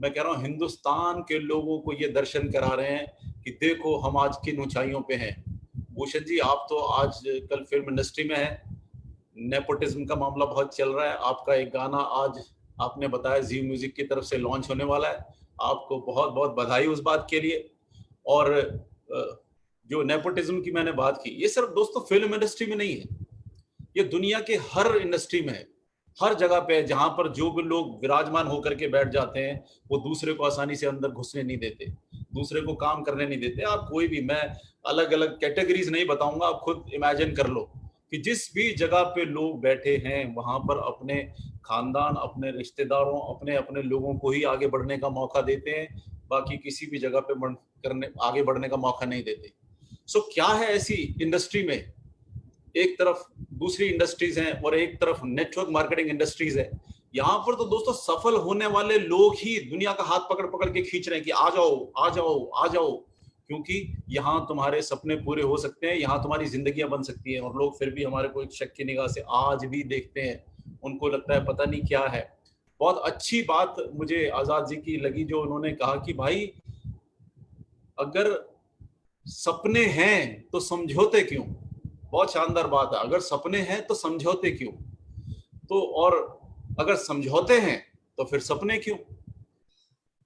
मैं कह रहा हूँ हिंदुस्तान के लोगों को ये दर्शन करा रहे हैं कि देखो हम आज किन ऊंचाइयों पे हैं। भूषण जी, आप तो आज कल फिल्म इंडस्ट्री में हैं, नेपोटिज्म का मामला बहुत चल रहा है। आपका एक गाना आज आपने बताया जी म्यूजिक की तरफ से लॉन्च होने वाला है, आपको बहुत बहुत बधाई उस बात के लिए। और जो नेपोटिज्म की मैंने बात की, ये सिर्फ दोस्तों फिल्म इंडस्ट्री में नहीं है, ये दुनिया के हर इंडस्ट्री में है, हर जगह पे है। जहां पर जो भी लोग विराजमान होकर के बैठ जाते हैं वो दूसरे को आसानी से अंदर घुसने नहीं देते, दूसरे को काम करने नहीं देते। आप कोई भी, मैं अलग अलग कैटेगरीज नहीं बताऊंगा, आप खुद इमेजिन कर लो कि जिस भी जगह पे लोग बैठे हैं वहां पर अपने खानदान, अपने रिश्तेदारों, अपने अपने लोगों को ही आगे बढ़ने का मौका देते हैं, बाकी किसी भी जगह पे आगे बढ़ने का मौका नहीं देते। सो क्या है ऐसी इंडस्ट्री में, एक तरफ दूसरी इंडस्ट्रीज हैं और एक तरफ नेटवर्क मार्केटिंग इंडस्ट्रीज है। यहाँ पर तो दोस्तों सफल होने वाले लोग ही दुनिया का हाथ पकड़ पकड़ के खींच रहे हैं कि आ जाओ आ जाओ आ जाओ, क्योंकि यहाँ तुम्हारे सपने पूरे हो सकते हैं, यहाँ तुम्हारी जिंदगियां बन सकती हैं। और लोग फिर भी हमारे को एक शक की निगाह से आज भी देखते हैं, उनको लगता है पता नहीं क्या है। बहुत अच्छी बात मुझे आजाद जी की लगी जो उन्होंने कहा कि भाई अगर सपने हैं तो समझौते क्यों। बहुत शानदार बात है, अगर सपने हैं तो समझौते क्यों, तो और अगर समझौते हैं तो फिर सपने क्यों।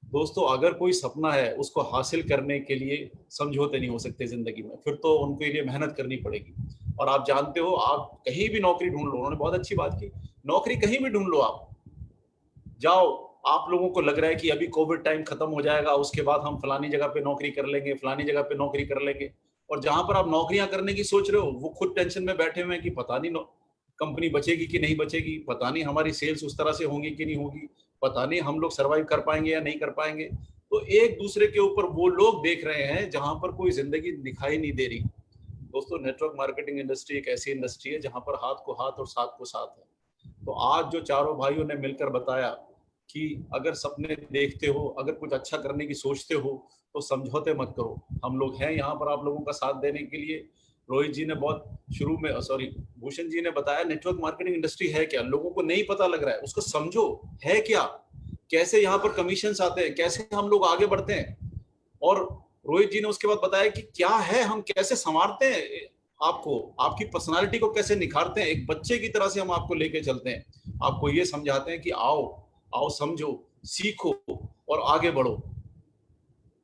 दोस्तों अगर कोई सपना है उसको हासिल करने के लिए समझौते नहीं हो सकते जिंदगी में, फिर तो उनके लिए मेहनत करनी पड़ेगी। और आप जानते हो, आप कहीं भी नौकरी ढूंढ लो, उन्होंने बहुत अच्छी बात की, नौकरी कहीं भी ढूंढ लो, आप जाओ, आप लोगों को लग रहा है कि अभी कोविड टाइम खत्म हो जाएगा, उसके बाद हम फलानी जगह पे नौकरी कर लेंगे, फलानी जगह पे नौकरी कर लेंगे, और जहां पर आप नौकरियां करने की सोच रहे हो वो खुद टेंशन में बैठे हुए हैं कि पता नहीं कंपनी बचेगी कि नहीं बचेगी, पता नहीं हमारी सेल्स उस तरह से होंगी कि नहीं होगी, पता नहीं हम लोग सर्वाइव कर पाएंगे या नहीं कर पाएंगे। तो एक दूसरे के ऊपर वो लोग देख रहे हैं जहां पर कोई जिंदगी दिखाई नहीं दे रही। दोस्तों नेटवर्क मार्केटिंग इंडस्ट्री एक ऐसी इंडस्ट्री है जहां पर हाथ को हाथ और साथ को साथ है। तो आज जो चारों भाइयों ने मिलकर बताया कि अगर सपने देखते हो, अगर कुछ अच्छा करने की सोचते हो तो समझौते मत करो, हम लोग हैं यहाँ पर आप लोगों का साथ देने के लिए। रोहित जी ने बहुत शुरू में, भूषण जी ने बताया नेटवर्क मार्केटिंग इंडस्ट्री है क्या, लोगों को नहीं पता लग रहा है, उसको समझो है क्या, कैसे यहाँ पर कमीशन आते हैं, कैसे हम लोग आगे बढ़ते हैं। और रोहित जी ने उसके बाद बताया कि क्या है, हम कैसे संवारते हैं आपको, आपकी पर्सनालिटी को कैसे निखारते हैं, एक बच्चे की तरह से हम आपको लेके चलते हैं, आपको ये समझाते हैं कि आओ आओ समझो, सीखो और आगे बढ़ो,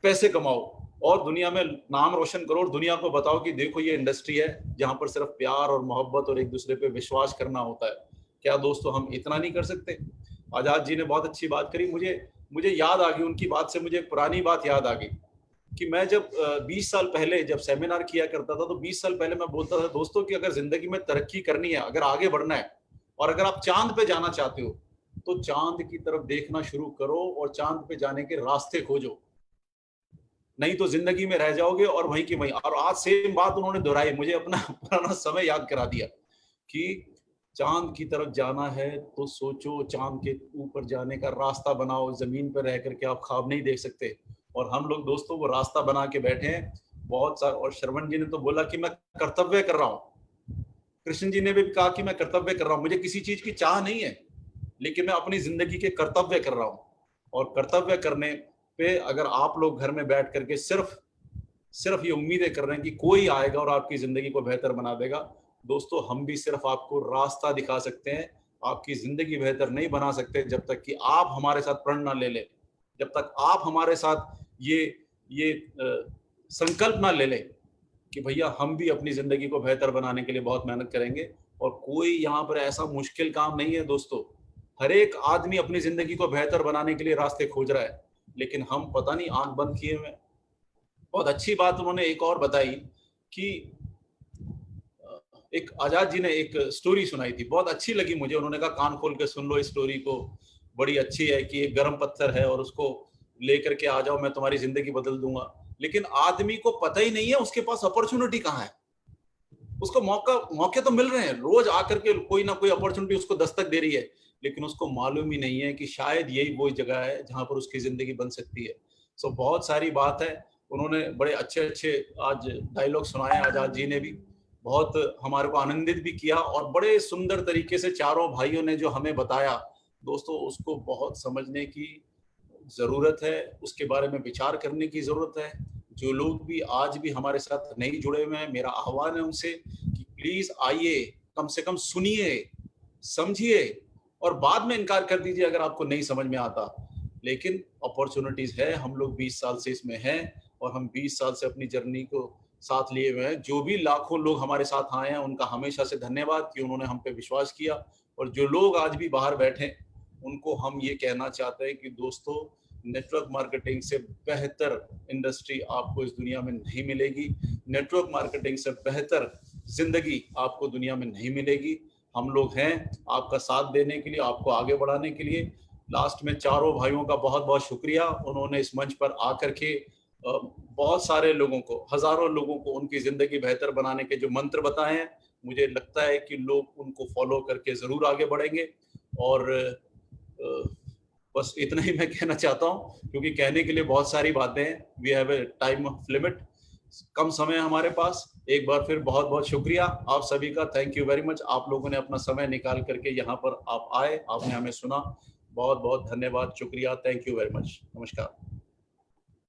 पैसे कमाओ और दुनिया में नाम रोशन करो, और दुनिया को बताओ कि देखो ये इंडस्ट्री है जहां पर सिर्फ प्यार और मोहब्बत और एक दूसरे पे विश्वास करना होता है। क्या दोस्तों हम इतना नहीं कर सकते। आजाद जी ने बहुत अच्छी बात करी, मुझे याद आ गई उनकी बात से, मुझे पुरानी बात याद आ गई कि मैं जब 20 साल पहले जब सेमिनार किया करता था तो 20 साल पहले मैं बोलता था दोस्तों कि अगर जिंदगी में तरक्की करनी है, अगर आगे बढ़ना है और अगर आप चांद पे जाना चाहते हो तो चांद की तरफ देखना शुरू करो और चांद पे जाने के रास्ते खोजो, नहीं तो जिंदगी में रह जाओगे और वहीं की वहीं। और आज सेम बात उन्होंने दोहराई, मुझे अपना पुराना समय याद करा दिया कि चांद की तरफ जाना है तो सोचो, चांद के ऊपर जाने का रास्ता बनाओ, जमीन पर रह करके आप ख्वाब नहीं देख सकते। और हम लोग दोस्तों वो रास्ता बना के बैठे हैं बहुत सारा। और श्रवण जी ने तो बोला कि मैं कर्तव्य कर रहा हूँ, कृष्ण जी ने भी कहा कि मैं कर्तव्य कर रहा हूँ, मुझे किसी चीज की चाह नहीं है लेकिन मैं अपनी जिंदगी के कर्तव्य कर रहा हूँ। और कर्तव्य करने पे अगर आप लोग घर में बैठ करके सिर्फ ये उम्मीदें कर रहे हैं कि कोई आएगा और आपकी जिंदगी को बेहतर बना देगा, दोस्तों हम भी सिर्फ आपको रास्ता दिखा सकते हैं, आपकी जिंदगी बेहतर नहीं बना सकते जब तक कि आप हमारे साथ प्रण ना ले ले, जब तक आप हमारे साथ ये संकल्प ना ले ले कि भैया हम भी अपनी जिंदगी को बेहतर बनाने के लिए बहुत मेहनत करेंगे। और कोई यहाँ पर ऐसा मुश्किल काम नहीं है दोस्तों, हर एक आदमी अपनी जिंदगी को बेहतर बनाने के लिए रास्ते खोज रहा है, लेकिन हम पता नहीं आंख बंद किए हुए। बहुत अच्छी बात उन्होंने एक और बताई कि एक आजाद जी ने एक स्टोरी सुनाई थी, बहुत अच्छी लगी मुझे। उन्होंने कहा कान खोल के सुन लो इस स्टोरी को, बड़ी अच्छी है कि एक गर्म पत्थर है और उसको लेकर के आ जाओ, मैं तुम्हारी जिंदगी बदल दूंगा। लेकिन आदमी को पता ही नहीं है उसके पास अपॉर्चुनिटी कहाँ है, उसको मौके तो मिल रहे हैं, रोज आकर के कोई ना कोई अपॉर्चुनिटी उसको दस्तक दे रही है, लेकिन उसको मालूम ही नहीं है कि शायद यही वो जगह है जहां पर उसकी जिंदगी बन सकती है। सो बहुत सारी बात है, उन्होंने बड़े अच्छे अच्छे आज डायलॉग सुनाए, आजाद जी ने भी बहुत हमारे को आनंदित भी किया, और बड़े सुंदर तरीके से चारों भाइयों ने जो हमें बताया दोस्तों, उसको बहुत समझने की जरूरत है, उसके बारे में विचार करने की जरूरत है। जो लोग भी आज भी हमारे साथ नहीं जुड़े हुए हैं, मेरा आह्वान है उनसे कि प्लीज आइए, कम से कम सुनिए, समझिए, और बाद में इनकार कर दीजिए अगर आपको नहीं समझ में आता। लेकिन अपॉर्चुनिटीज है, हम लोग 20 साल से इसमें हैं, और हम 20 साल से अपनी जर्नी को साथ लिए हुए हैं। जो भी लाखों लोग हमारे साथ आए हैं, उनका हमेशा से धन्यवाद कि उन्होंने हम पे विश्वास किया। और जो लोग आज भी बाहर बैठे, उनको हम ये कहना चाहते हैं कि दोस्तों, नेटवर्क मार्केटिंग से बेहतर इंडस्ट्री आपको इस दुनिया में नहीं मिलेगी, नेटवर्क मार्केटिंग से बेहतर जिंदगी आपको दुनिया में नहीं मिलेगी। हम लोग हैं आपका साथ देने के लिए, आपको आगे बढ़ाने के लिए। लास्ट में चारों भाइयों का बहुत बहुत शुक्रिया, उन्होंने इस मंच पर आकर के बहुत सारे लोगों को, हजारों लोगों को उनकी जिंदगी बेहतर बनाने के जो मंत्र बताए हैं, मुझे लगता है कि लोग उनको फॉलो करके जरूर आगे बढ़ेंगे। और बस इतना ही मैं कहना चाहता हूँ, क्योंकि कहने के लिए बहुत सारी बातें हैं। We have a time of limit, कम समय हमारे पास। एक बार फिर बहुत बहुत शुक्रिया आप सभी का, थैंक यू वेरी मच। आप लोगों ने अपना समय निकाल करके यहाँ पर आप आए, आपने हमें सुना, बहुत बहुत धन्यवाद, शुक्रिया, थैंक यू वेरी मच, नमस्कार।